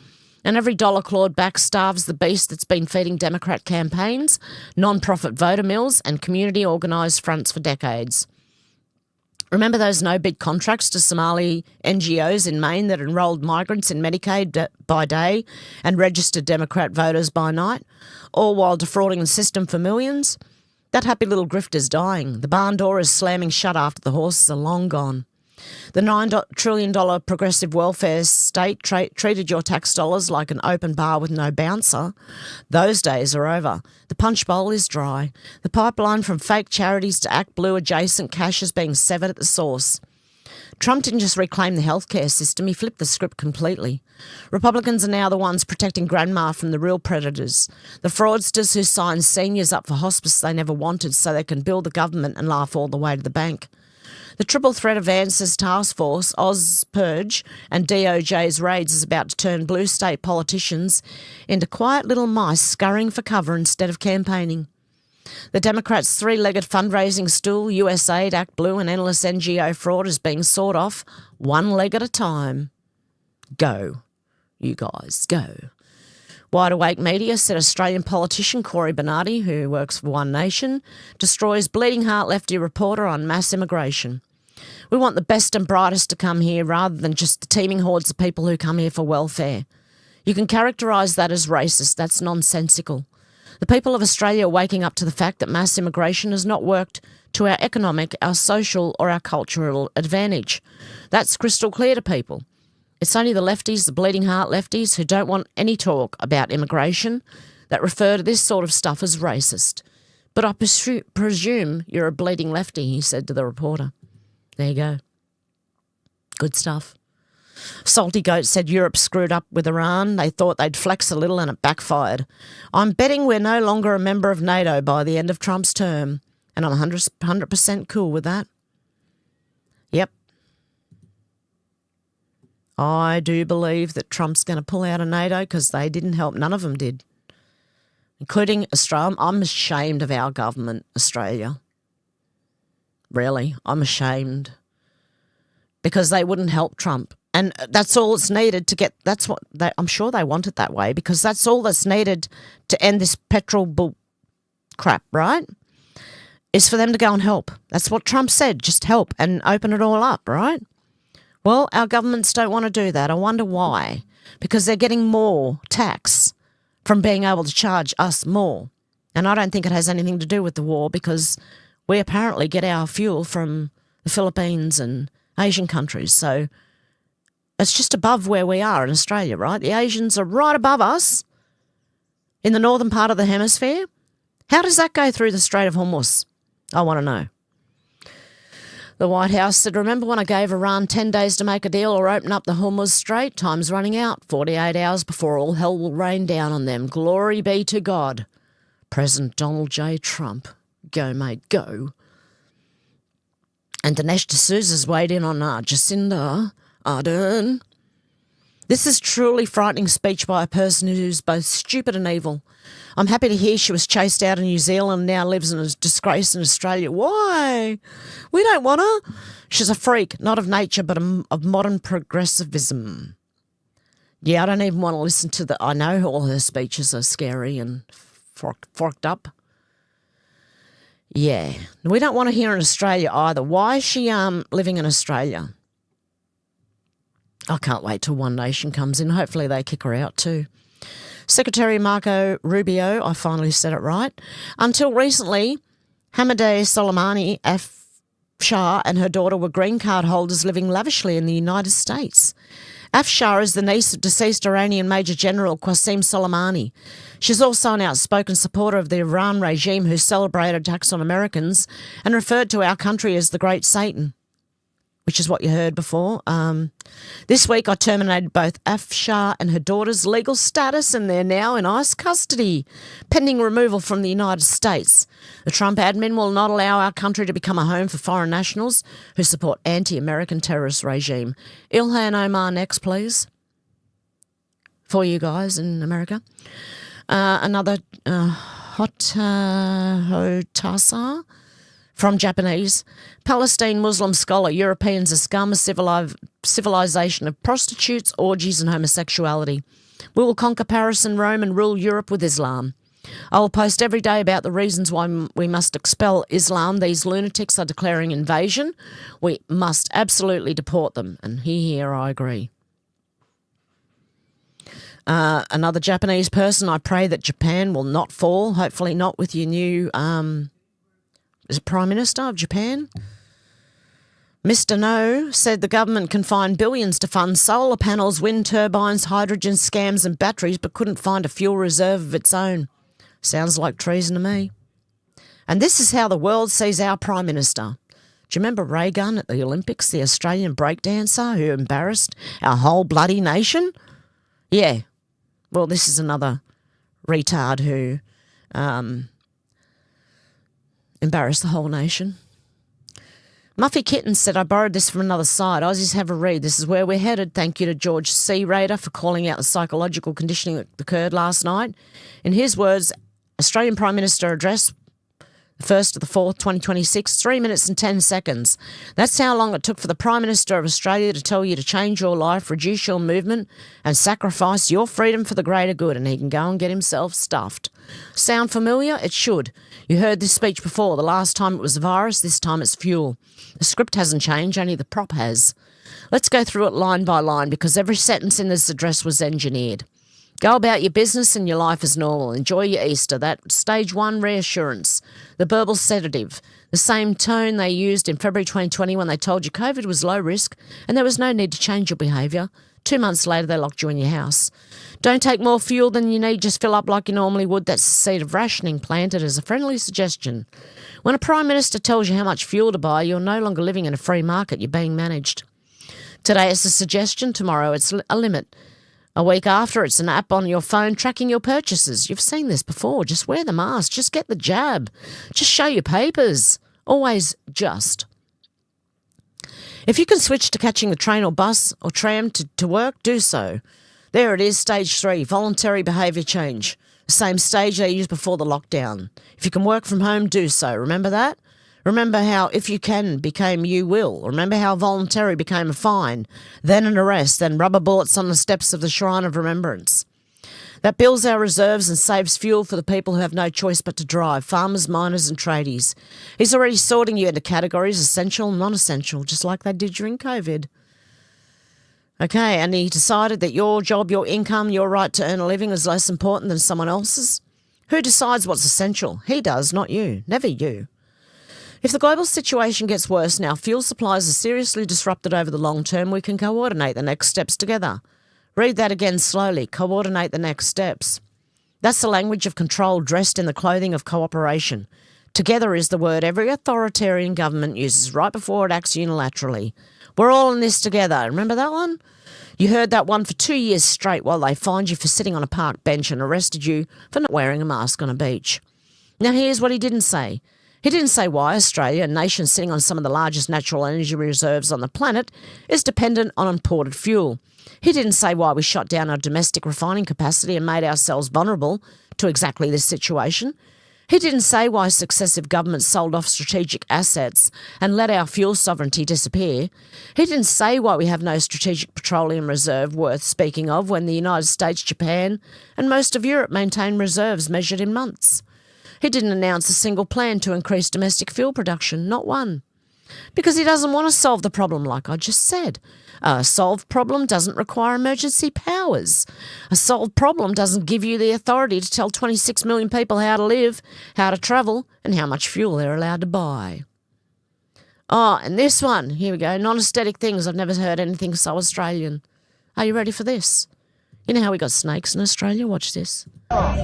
S1: And every dollar clawed back starves the beast that's been feeding Democrat campaigns, non-profit voter mills, and community organised fronts for decades. Remember those no-bid contracts to Somali NGOs in Maine that enrolled migrants in Medicaid by day and registered Democrat voters by night, all while defrauding the system for millions? That happy little grifter's dying. The barn door is slamming shut after the horses are long gone. The $9 trillion progressive welfare state treated your tax dollars like an open bar with no bouncer. Those days are over. The punch bowl is dry. The pipeline from fake charities to Act Blue adjacent cash is being severed at the source. Trump didn't just reclaim the healthcare system, he flipped the script completely. Republicans are now the ones protecting grandma from the real predators, the fraudsters who sign seniors up for hospice they never wanted so they can build the government and laugh all the way to the bank. The triple threat of Vance's task force, Oz Purge, and DOJ's raids is about to turn blue state politicians into quiet little mice scurrying for cover instead of campaigning. The Democrats' three-legged fundraising stool, USAID, Act Blue, and endless NGO fraud is being sawed off one leg at a time. Go. You guys, go. Wide Awake Media said Australian politician Corey Bernardi, who works for One Nation, destroys bleeding heart lefty reporter on mass immigration. We want the best and brightest to come here rather than just the teeming hordes of people who come here for welfare. You can characterise that as racist. That's nonsensical. The people of Australia are waking up to the fact that mass immigration has not worked to our economic, our social or our cultural advantage. That's crystal clear to people. It's only the lefties, the bleeding heart lefties, who don't want any talk about immigration that refer to this sort of stuff as racist. But I presume you're a bleeding lefty, he said to the reporter. There you go. Good stuff. Salty Goat said Europe screwed up with Iran. They thought they'd flex a little and it backfired. I'm betting we're no longer a member of NATO by the end of Trump's term. And I'm 100% cool with that. Yep. I do believe that Trump's going to pull out of NATO because they didn't help. None of them did, including Australia. I'm ashamed of our government, Australia. Really, I'm ashamed because they wouldn't help Trump. And that's all it's needed to get, that's what, I'm sure they want it that way because that's all that's needed to end this petrol bull crap, right? Is for them to go and help. That's what Trump said, just help and open it all up, right? Well, our governments don't want to do that. I wonder why. Because they're getting more tax from being able to charge us more. And I don't think it has anything to do with the war because we apparently get our fuel from the Philippines and Asian countries. So it's just above where we are in Australia, right? The Asians are right above us in the northern part of the hemisphere. How does that go through the Strait of Hormuz? I want to know. The White House said, remember when I gave Iran 10 days to make a deal or open up the Hormuz Strait? Time's running out. 48 hours before all hell will rain down on them. Glory be to God. President Donald J. Trump. Go, mate, go. And Dinesh D'Souza's weighed in on Jacinda Ardern. This is truly frightening speech by a person who's both stupid and evil. I'm happy to hear she was chased out of New Zealand and now lives in a disgrace in Australia. Why? We don't want her. She's a freak, not of nature, but of modern progressivism. Yeah, I don't even want to listen to I know all her speeches are scary and forked up. Yeah, we don't want her here in Australia either. Why is she living in Australia? I can't wait till One Nation comes in. Hopefully they kick her out too. Secretary Marco Rubio, I finally said it right. Until recently, Hamadeh Soleimani Shah and her daughter were green card holders living lavishly in the United States. Afshar is the niece of deceased Iranian Major General Qasem Soleimani. She's also an outspoken supporter of the Iran regime who celebrated attacks on Americans and referred to our country as the Great Satan, which is what you heard before. This week I terminated both Afshar and her daughter's legal status, and they're now in ICE custody, pending removal from the United States. The Trump admin will not allow our country to become a home for foreign nationals who support anti-American terrorist regime. Ilhan Omar next, please, for you guys in America. Another Hotasa from Japanese. Palestine Muslim scholar, Europeans are scum, a civilization of prostitutes, orgies and homosexuality. We will conquer Paris and Rome and rule Europe with Islam. I will post every day about the reasons why we must expel Islam. These lunatics are declaring invasion. We must absolutely deport them. And here I agree. Another Japanese person, I pray that Japan will not fall, hopefully not with your new Prime Minister of Japan. Mr. No said the government can find billions to fund solar panels, wind turbines, hydrogen scams and batteries, but couldn't find a fuel reserve of its own. Sounds like treason to me. And this is how the world sees our Prime Minister. Do you remember Reagan at the Olympics, the Australian breakdancer who embarrassed our whole bloody nation? Yeah. Well, this is another retard who embarrassed the whole nation. Muffy Kitten said, I borrowed this from another site. Aussies have a read. This is where we're headed. Thank you to George C. Rader for calling out the psychological conditioning that occurred last night. In his words, Australian Prime Minister address, 1st of the 4th, 2026, 3 minutes and 10 seconds. That's how long it took for the Prime Minister of Australia to tell you to change your life, reduce your movement and sacrifice your freedom for the greater good, and he can go and get himself stuffed. Sound familiar? It should. You heard this speech before. The last time it was a virus, this time it's fuel. The script hasn't changed, only the prop has. Let's go through it line by line because every sentence in this address was engineered. Go about your business and your life as normal. Enjoy your Easter. That stage 1 reassurance. The verbal sedative. The same tone they used in February 2020 when they told you COVID was low risk and there was no need to change your behaviour. 2 months later, they locked you in your house. Don't take more fuel than you need. Just fill up like you normally would. That's the seed of rationing planted as a friendly suggestion. When a Prime Minister tells you how much fuel to buy, you're no longer living in a free market. You're being managed. Today it's a suggestion. Tomorrow it's a limit. A week after, it's an app on your phone tracking your purchases. You've seen this before. Just wear the mask. Just get the jab. Just show your papers. Always just. If you can switch to catching the train or bus or tram to work, do so. There it is, stage 3, voluntary behaviour change. The same stage they used before the lockdown. If you can work from home, do so. Remember that? Remember how if you can became you will. Remember how voluntary became a fine, then an arrest, then rubber bullets on the steps of the Shrine of Remembrance. That builds our reserves and saves fuel for the people who have no choice but to drive, farmers, miners and tradies. He's already sorting you into categories, essential and non-essential, just like they did during COVID. Okay, and he decided that your job, your income, your right to earn a living is less important than someone else's. Who decides what's essential? He does, not you. Never you. If the global situation gets worse and our fuel supplies are seriously disrupted over the long term, we can coordinate the next steps together. Read that again slowly. Coordinate the next steps. That's the language of control dressed in the clothing of cooperation. Together is the word every authoritarian government uses right before it acts unilaterally. We're all in this together. Remember that one? You heard that one for 2 years straight while they fined you for sitting on a park bench and arrested you for not wearing a mask on a beach. Now here's what he didn't say. He didn't say why Australia, a nation sitting on some of the largest natural energy reserves on the planet, is dependent on imported fuel. He didn't say why we shut down our domestic refining capacity and made ourselves vulnerable to exactly this situation. He didn't say why successive governments sold off strategic assets and let our fuel sovereignty disappear. He didn't say why we have no strategic petroleum reserve worth speaking of when the United States, Japan and most of Europe maintain reserves measured in months. He didn't announce a single plan to increase domestic fuel production, not one. Because he doesn't want to solve the problem like I just said. A solved problem doesn't require emergency powers. A solved problem doesn't give you the authority to tell 26 million people how to live, how to travel, and how much fuel they're allowed to buy. Oh, and this one, here we go, non-aesthetic things. I've never heard anything so Australian. Are you ready for this? You know how we got snakes in Australia? Watch this.
S7: What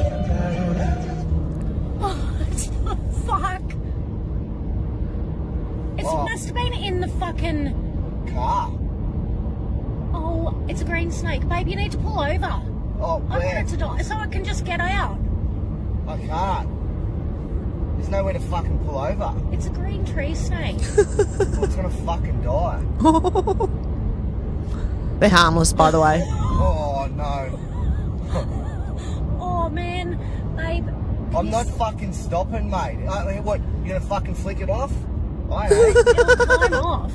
S7: the fuck? It must have been in the fucking
S8: car.
S7: Oh, it's a green snake. Babe, you need to pull over.
S8: Oh,
S7: I want it to die so I can just get out.
S8: I can't. There's nowhere to fucking pull over.
S7: It's a green tree snake.
S8: Well, it's gonna fucking die.
S1: They're harmless, by the way.
S8: Oh, no.
S7: Oh, man. Babe.
S8: I'm not fucking stopping, mate. What, you gonna fucking flick it off? I ain't.
S7: It'll climb off.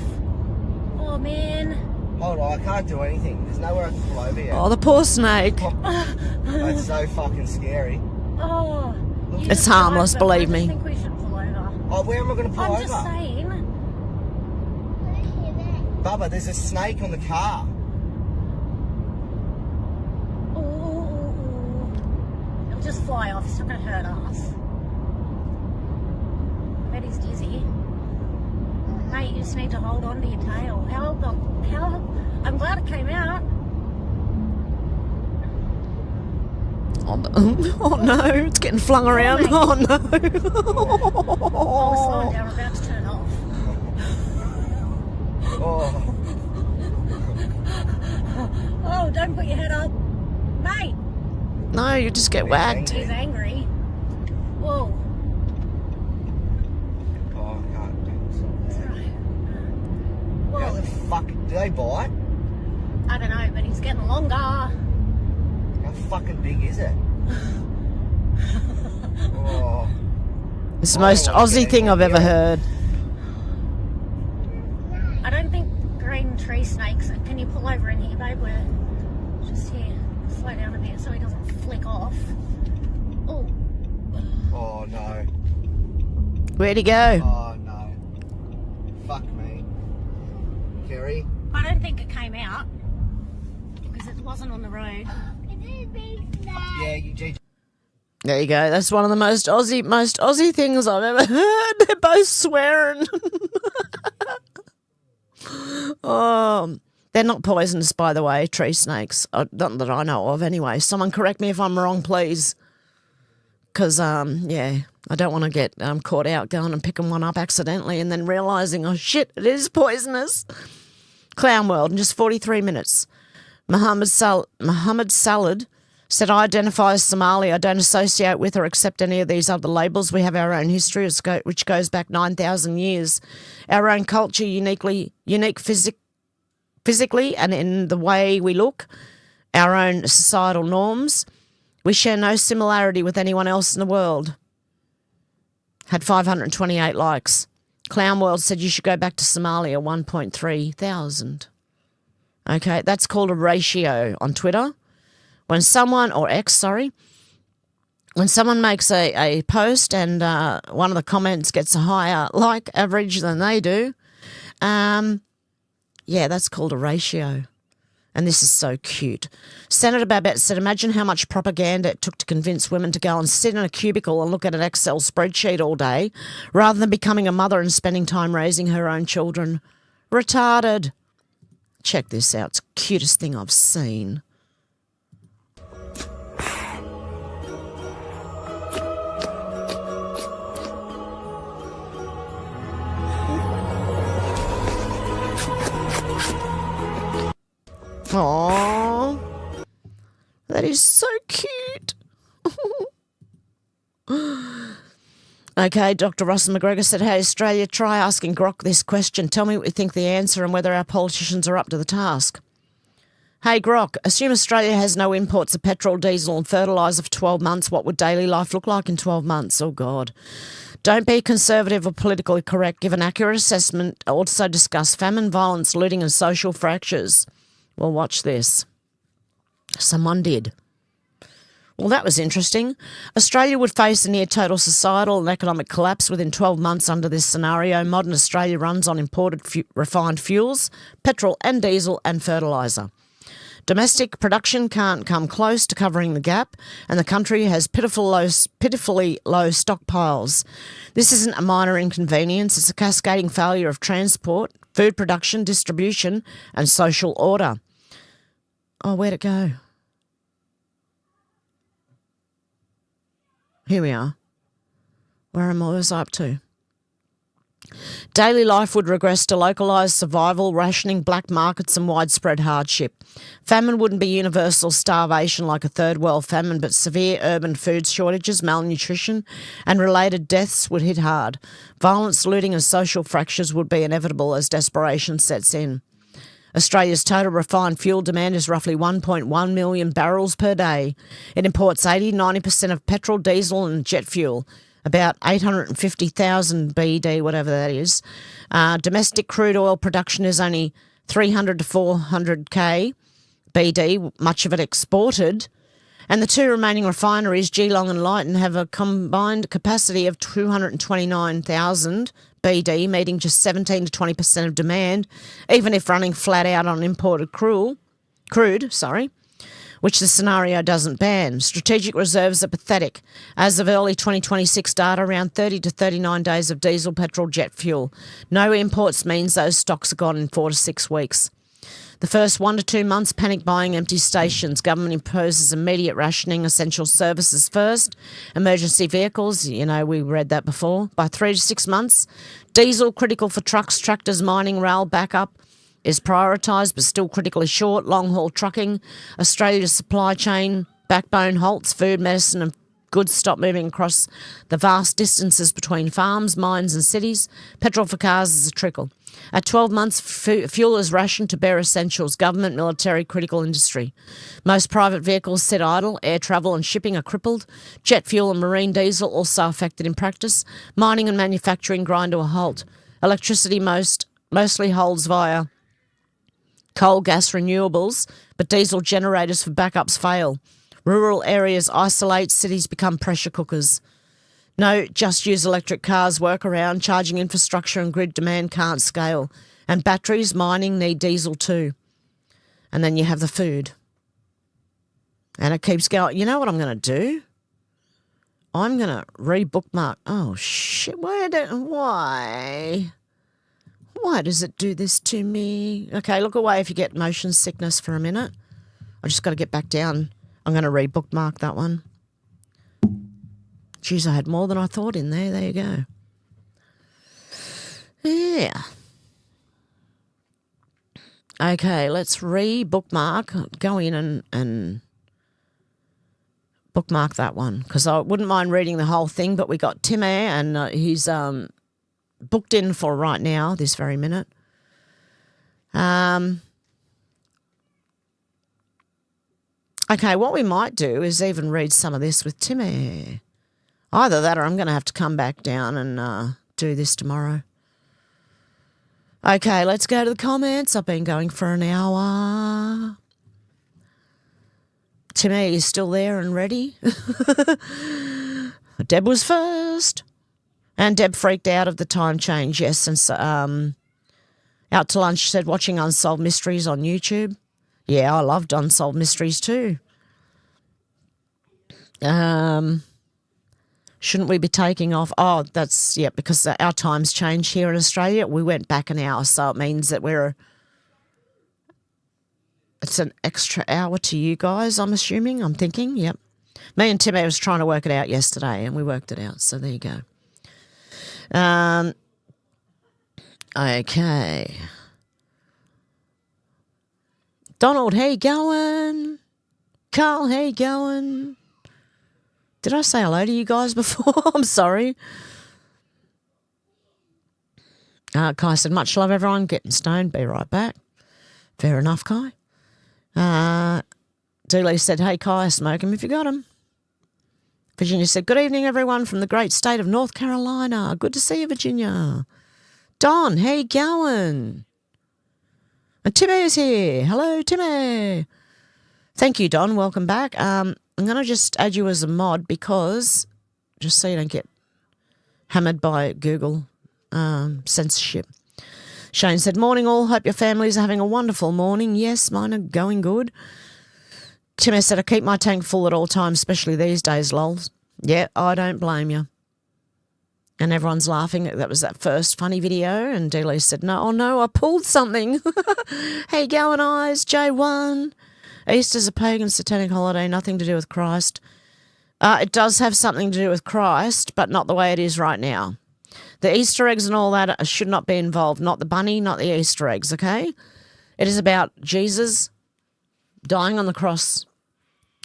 S7: Oh, man.
S8: Hold on, I can't do anything. There's nowhere I can pull over yet.
S1: Oh, the poor snake.
S8: That's so fucking scary.
S7: Oh.
S1: It's harmless, believe me.
S7: I think we should pull over.
S8: Oh, where am I gonna pull over?
S7: I'm just saying.
S8: Bubba, there's a snake on the car.
S7: It'll just fly off. It's not going to hurt us. I bet he's dizzy. Mate, you just need to hold on to your tail. How? I'm glad it came out.
S1: Oh no, it's getting flung around. Oh no.
S7: Oh, we're slowing down. We're about to turn off.
S8: Oh.
S7: Oh, don't put your head up. Mate.
S1: No, you just get whacked.
S7: He's angry. Whoa.
S8: Oh, I can't do this.
S7: It's alright.
S8: How the fuck? Do they bite?
S7: I don't know, but he's getting longer.
S8: How fucking big is it? Oh.
S1: It's the most Aussie thing I've ever heard.
S7: I don't think green tree snakes. Can you pull over in here, babe? We're just here. Slow down a bit so he doesn't flick off. Oh.
S8: Oh no.
S1: Where'd he go?
S8: Oh no. Fuck me. Kerry?
S7: I don't think it came out because it wasn't on the road.
S8: Yeah, you did.
S1: There you go. That's one of the most Aussie things I've ever heard. They're both swearing. They're not poisonous, by the way, tree snakes. Not that I know of, anyway. Someone correct me if I'm wrong, please. Because, yeah, I don't want to get caught out going and picking one up accidentally and then realising, oh, shit, it is poisonous. Clown World in just 43 minutes. Muhammad Salad said, I identify as Somali. I don't associate with or accept any of these other labels. We have our own history, which goes back 9,000 years. Our own culture, unique physically and in the way we look, our own societal norms. We share no similarity with anyone else in the world. Had 528 likes. Clown World said you should go back to Somalia, 1.3 thousand. Okay, that's called a ratio on Twitter. When someone, or X, sorry, when someone makes a post and one of the comments gets a higher like average than they do, yeah, that's called a ratio. And this is so cute. Senator Babette said, imagine how much propaganda it took to convince women to go and sit in a cubicle and look at an Excel spreadsheet all day rather than becoming a mother and spending time raising her own children. Retarded. Check this out. It's the cutest thing I've seen. Aww. That is so cute. Okay, Dr. Russell McGregor said, hey, Australia, try asking Grok this question. Tell me what you think the answer and whether our politicians are up to the task. Hey, Grok, assume Australia has no imports of petrol, diesel and fertiliser for 12 months. What would daily life look like in 12 months? Oh, God. Don't be conservative or politically correct. Give an accurate assessment. Also discuss famine, violence, looting and social fractures. Well, watch this. Someone did. Well, that was interesting. Australia would face a near total societal and economic collapse within 12 months under this scenario. Modern Australia runs on imported refined fuels, petrol and diesel and fertiliser. Domestic production can't come close to covering the gap, and the country has pitifully low stockpiles. This isn't a minor inconvenience. It's a cascading failure of transport, food production, distribution and social order. Oh, where'd it go? Here we are. Where was I up to? Daily life would regress to localised survival, rationing, black markets and widespread hardship. Famine wouldn't be universal starvation like a third world famine, but severe urban food shortages, malnutrition and related deaths would hit hard. Violence, looting and social fractures would be inevitable as desperation sets in. Australia's total refined fuel demand is roughly 1.1 million barrels per day. It imports 80-90% of petrol, diesel and jet fuel, about 850,000 BD, whatever that is. Domestic crude oil production is only 300 to 400k BD, much of it exported. And the two remaining refineries, Geelong and Lytton, have a combined capacity of 229,000 BD, meeting just 17 to 20% of demand, even if running flat out on imported crude, which the scenario doesn't ban. Strategic reserves are pathetic. As of early 2026 data, around 30 to 39 days of diesel, petrol, jet fuel. No imports means those stocks are gone in 4 to 6 weeks. The first 1 to 2 months, panic buying empty stations. Government imposes immediate rationing, essential services first. Emergency vehicles, we read that before. By 3 to 6 months, diesel critical for trucks, tractors, mining, rail backup is prioritised but still critically short. Long-haul trucking, Australia's supply chain backbone halts. Food, medicine and goods stop moving across the vast distances between farms, mines and cities. Petrol for cars is a trickle. At 12 months, fuel is rationed to bare essentials, government, military, critical industry. Most private vehicles sit idle. Air travel and shipping are crippled. Jet fuel and marine diesel also affected in practice. Mining and manufacturing grind to a halt. Electricity mostly holds via coal, gas, renewables, but diesel generators for backups fail. Rural areas isolate, cities become pressure cookers. No just-use electric cars work around, charging infrastructure and grid demand can't scale. And batteries, mining need diesel too. And then you have the food. And it keeps going. You know what I'm going to do? I'm going to re-bookmark. Oh, shit. Why? Why does it do this to me? Okay, look away if you get motion sickness for a minute. I just got to get back down. I'm going to re-bookmark that one. Geez, I had more than I thought in there. There you go. Yeah. Okay, let's re-bookmark. Go in and bookmark that one because I wouldn't mind reading the whole thing, but we got Tim here and he's booked in for right now, this very minute. Okay, what we might do is even read some of this with Timmy. Either that or I'm going to have to come back down and do this tomorrow. Okay, let's go to the comments. I've been going for an hour. Timmy is still there and ready. Deb was first. And Deb freaked out of the time change, yes. And out to lunch said watching Unsolved Mysteries on YouTube. Yeah, I loved Unsolved Mysteries too. Shouldn't we be taking off? Oh, that's, yeah, because our time's changed here in Australia. We went back an hour, so it means that it's an extra hour to you guys, I'm assuming, I'm thinking, yep. Me and Timmy was trying to work it out yesterday, and we worked it out, so there you go. Okay. Donald, how you going? Carl, how you going? Did I say hello to you guys before? I'm sorry. Kai said, much love, everyone. Getting stoned. Be right back. Fair enough, Kai. Dooley said, hey, Kai, smoke him if you got him. Virginia said, good evening, everyone, from the great state of North Carolina. Good to see you, Virginia. Don, how you going? And Timmy is here. Hello, Timmy. Thank you, Don. Welcome back. I'm going to just add you as a mod because, just so you don't get hammered by Google censorship. Shane said, morning all. Hope your families are having a wonderful morning. Yes, mine are going good. Timmy said, I keep my tank full at all times, especially these days, lols. Yeah, I don't blame you. And everyone's laughing. That was that first funny video. And Dealey said, no, oh no, I pulled something. How you going, Eyes? J1. Easter's a pagan satanic holiday, nothing to do with Christ. It does have something to do with Christ, but not the way it is right now. The Easter eggs and all that should not be involved. Not the bunny, not the Easter eggs, okay? It is about Jesus dying on the cross.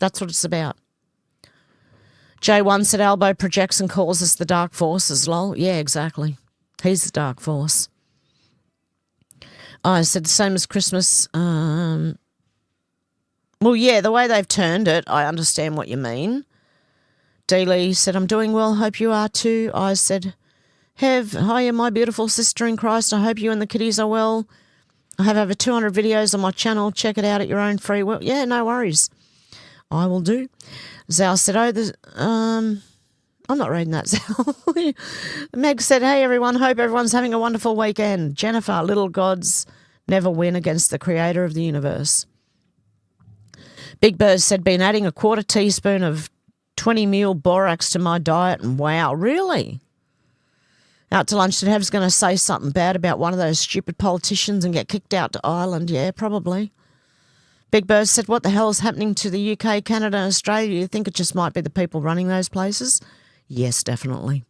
S1: That's what it's about. J1 said Albo projects and calls us the dark forces, lol. Yeah, exactly. He's the dark force. I said the same as Christmas. Well, yeah, the way they've turned it, I understand what you mean. Dealey said, I'm doing well, hope you are too. I said, hiya, my beautiful sister in Christ. I hope you and the kiddies are well. I have over 200 videos on my channel. Check it out at your own free will. Yeah, no worries. I will do. Zal said, I'm not reading that, Zal. Meg said, hey, everyone. Hope everyone's having a wonderful weekend. Jennifer, little gods never win against the creator of the universe. Big Bird said, been adding a quarter teaspoon of 20 ml borax to my diet. And wow, really? Out to lunch, Hev's going to say something bad about one of those stupid politicians and get kicked out to Ireland. Yeah, probably. Big Bird said, what the hell is happening to the UK, Canada and Australia? You think it just might be the people running those places? Yes, definitely.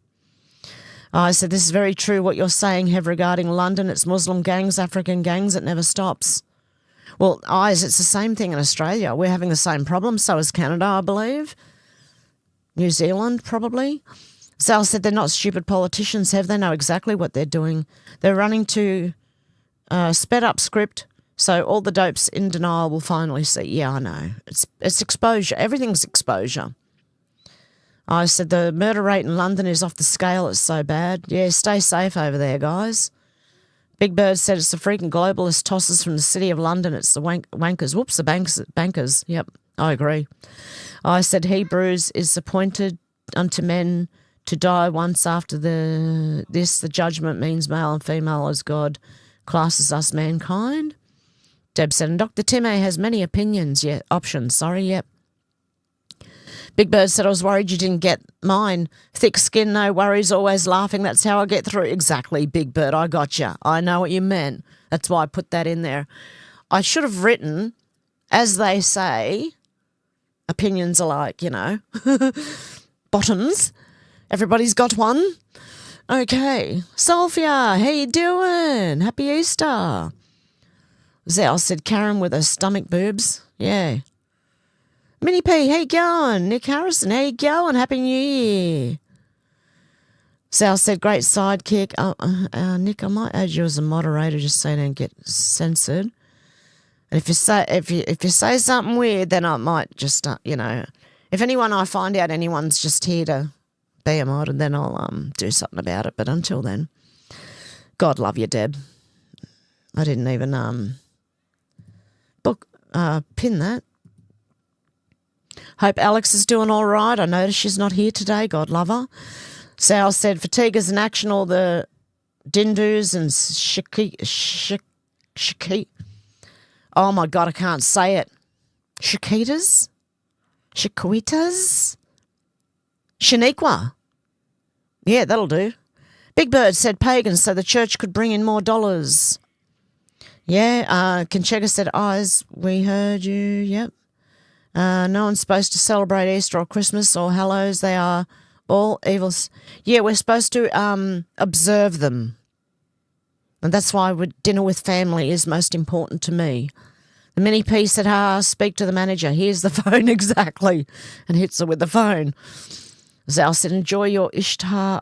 S1: I said, this is very true what you're saying, Hev, regarding London. It's Muslim gangs, African gangs. It never stops. Well, it's the same thing in Australia. We're having the same problem. So is Canada, I believe. New Zealand, probably. Zal said they're not stupid politicians, Hev. They know exactly what they're doing. They're running to sped up script. So all the dopes in denial will finally see. Yeah, I know. It's exposure. Everything's exposure. I said the murder rate in London is off the scale. It's so bad. Yeah, stay safe over there, guys. Big Bird said it's the freaking globalist tosses from the city of London. It's the wankers. Whoops, the bankers. Yep, I agree. I said Hebrews is appointed unto men to die once after the judgment means male and female as God classes us mankind. Deb said, and Dr. Tim has many opinions, options, yep. Big Bird said, I was worried you didn't get mine. Thick skin, no worries, always laughing. That's how I get through. Exactly, Big Bird, I got you. I know what you meant. That's why I put that in there. I should have written, as they say, opinions are like, bottoms. Everybody's got one. Okay. Sophia, how you doing? Happy Easter. Zal said, Karen with her stomach boobs. Yeah. Minnie P, how you going? Nick Harrison, how you going? Happy New Year. Zal said, great sidekick. Nick, I might add you as a moderator just so you don't get censored. And if you say something weird, then I might just, if I find out anyone's just here to be a mod, and then I'll do something about it. But until then, God love you, Deb. I didn't even pin that. Hope Alex is doing all right. I noticed she's not here today. God love her. Sal said, fatigue is in action. All the dindus and shiki. Oh, my God, I can't say it. Shikitas? Shikuitas? Shaniqua. Yeah, that'll do. Big Bird said pagans so the church could bring in more dollars. Yeah, Conchega said, eyes, we heard you, yep. No one's supposed to celebrate Easter or Christmas or Hallows. They are all evils. Yeah, we're supposed to observe them. And that's why dinner with family is most important to me. The mini P said, speak to the manager. Here's the phone exactly. And hits her with the phone. Zal said, enjoy your Ishtar.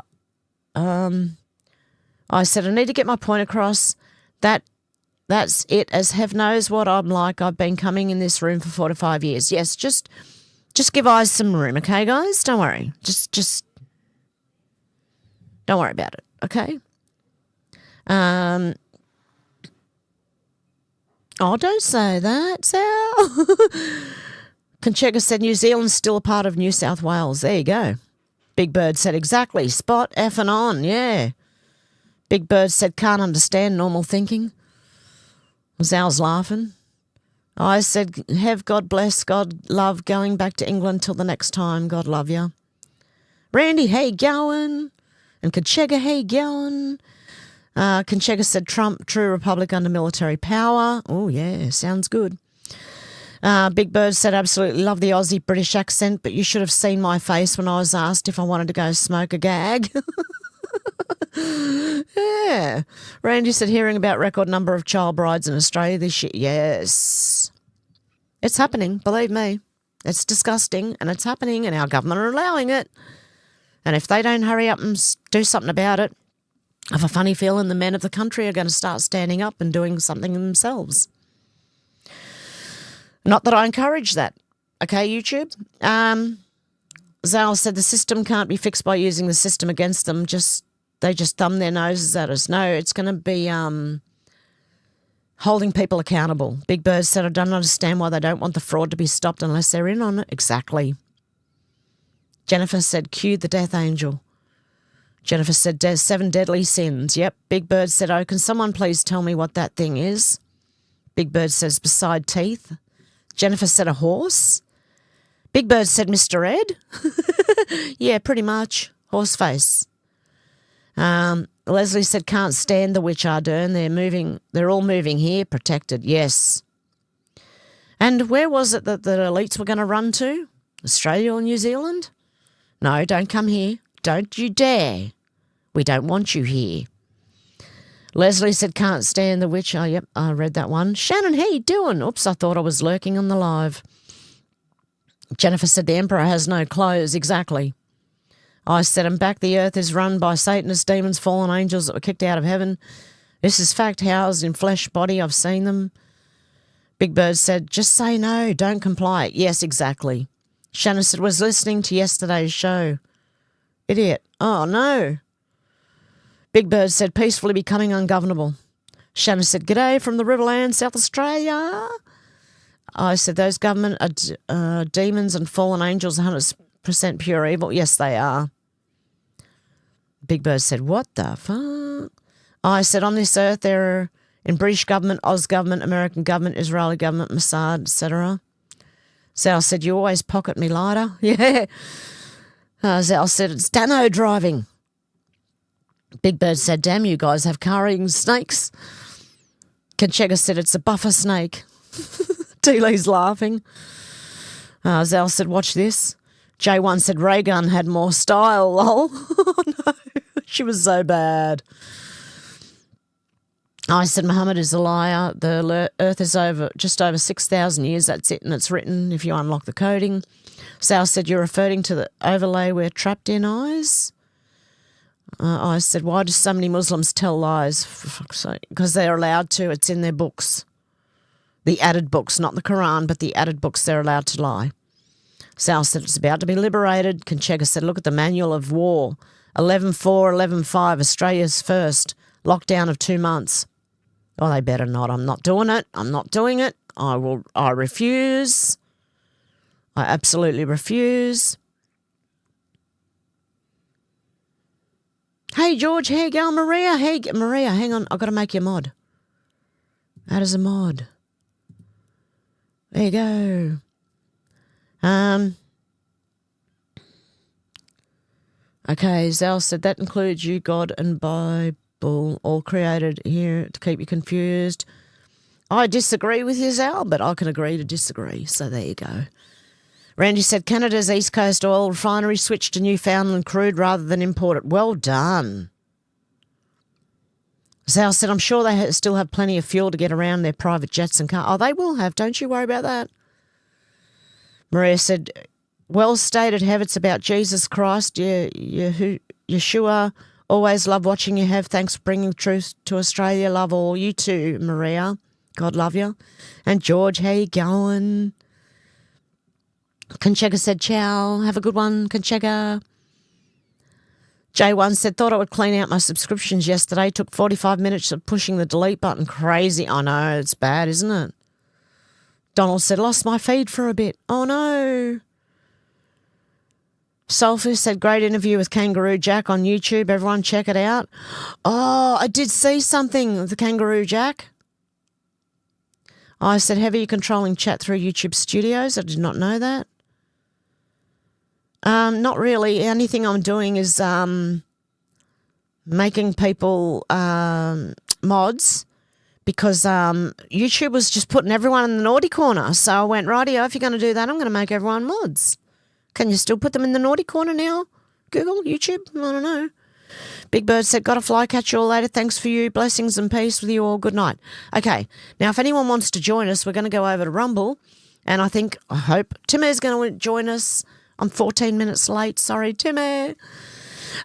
S1: I said, I need to get my point across. That's it. As Hev knows what I'm like. I've been coming in this room for 45 years. Yes, just give eyes some room, okay, guys? Don't worry. Just don't worry about it, okay? Oh, don't say that, Sal. Conchega said New Zealand's still a part of New South Wales. There you go. Big Bird said exactly. Spot F and on, yeah. Big Bird said can't understand normal thinking. Sal's laughing. I said, have God bless, God love, going back to England till the next time. God love you. Randy, how you going? And Conchega, how you going? Conchega said Trump, true republic under military power. Oh, yeah, sounds good. Big Bird said, absolutely love the Aussie British accent, but you should have seen my face when I was asked if I wanted to go smoke a gag. Yeah. Randy said, hearing about record number of child brides in Australia this year. Yes. It's happening, believe me. It's disgusting, and it's happening, and our government are allowing it. And if they don't hurry up and do something about it, I have a funny feeling the men of the country are going to start standing up and doing something themselves. Not that I encourage that. Okay, YouTube? Zal said the system can't be fixed by using the system against them. They just thumb their noses at us. No, it's going to be holding people accountable. Big Bird said, I don't understand why they don't want the fraud to be stopped unless they're in on it. Exactly. Jennifer said, cue the death angel. Jennifer said, 7 deadly sins. Yep. Big Bird said, oh, can someone please tell me what that thing is? Big Bird says, beside teeth. Jennifer said, a horse. Big Bird said, Mr. Ed. Yeah, pretty much. Horse face. Leslie said, can't stand the witch Ardern. They're all moving here, protected. Yes. And where was it that the elites were going to run to? Australia or New Zealand? No, don't come here. Don't you dare. We don't want you here. Leslie said, can't stand the witch. Oh, yep, I read that one. Shannon, how you doing? Oops, I thought I was lurking on the live. Jennifer said, the emperor has no clothes. Exactly. I said, I'm back. The earth is run by Satanists, demons, fallen angels that were kicked out of heaven. This is fact, housed in flesh body. I've seen them. Big Bird said, just say no. Don't comply. Yes, exactly. Shannon said, was listening to yesterday's show. Idiot. Oh, no. Big Bird said, peacefully becoming ungovernable. Shannon said, g'day from the Riverland, South Australia. I said, those government are demons and fallen angels, 100% pure evil. Yes, they are. Big Bird said, what the fuck? I said, on this earth, there are in British government, Oz government, American government, Israeli government, Mossad, etc. Zal said, you always pocket me lighter. Yeah. Zal said, it's Dano driving. Big Bird said, damn, you guys have carrying snakes. Kanchega said, it's a buffer snake. Teeley's laughing. Zal said, watch this. J1 said, Raygun had more style, lol. Oh, no. She was so bad. I said, Muhammad is a liar. The earth is just over 6,000 years. That's it, and it's written if you unlock the coding. Sal said, you're referring to the overlay we're trapped in eyes? I said, why do so many Muslims tell lies? For fuck's sake. Because they're allowed to. It's in their books. The added books, not the Quran, but the added books, they're allowed to lie. Sal said, it's about to be liberated. Kanchega said, look at the manual of war. 11.4, 11.5, Australia's first. Lockdown of 2 months. Oh, they better not. I'm not doing it. I'm not doing it. I refuse. I absolutely refuse. Hey, George, how you going? Maria, Maria, hang on. I've got to make you a mod. Add as a mod. There you go. Okay, Zal said that includes you, God, and Bible, all created here to keep you confused. I disagree with you, Zal, but I can agree to disagree. So there you go. Randy said Canada's East Coast oil refinery switched to Newfoundland crude rather than import it. Well done. Zal said, I'm sure they still have plenty of fuel to get around their private jets and cars. Oh, they will have. Don't you worry about that. Maria said, well stated, Hev, it's about Jesus Christ. Yeshua, always love watching you, Hev. Thanks for bringing truth to Australia. Love all. You too, Maria. God love you. And George, how you going? Kanchega said, ciao. Have a good one, Kanchega. J1 said, thought I would clean out my subscriptions yesterday. Took 45 minutes of pushing the delete button. Crazy. I know, it's bad, isn't it? Donald said, lost my feed for a bit. Oh, no. Soulfish said, great interview with Kangaroo Jack on YouTube. Everyone check it out. Oh, I did see something with the Kangaroo Jack. I said, heavy controlling chat through YouTube Studios. I did not know that. Not really. Anything I'm doing is making people mods, because YouTube was just putting everyone in the naughty corner. So I went, rightio, if you're going to do that, I'm going to make everyone mods. Can you still put them in the naughty corner now? Google, YouTube? I don't know. Big Bird said, got to fly, catch you all later. Thanks for you. Blessings and peace with you all. Good night. Okay, now if anyone wants to join us, we're going to go over to Rumble. And I hope Timmy's going to join us. I'm 14 minutes late. Sorry, Timmy.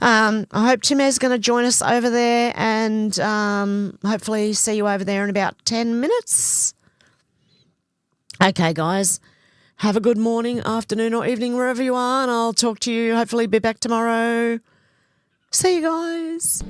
S1: I hope Timmy's going to join us over there and hopefully see you over there in about 10 minutes. Okay, guys. Have a good morning, afternoon or evening wherever you are, and I'll talk to you. Hopefully be back tomorrow. See you guys.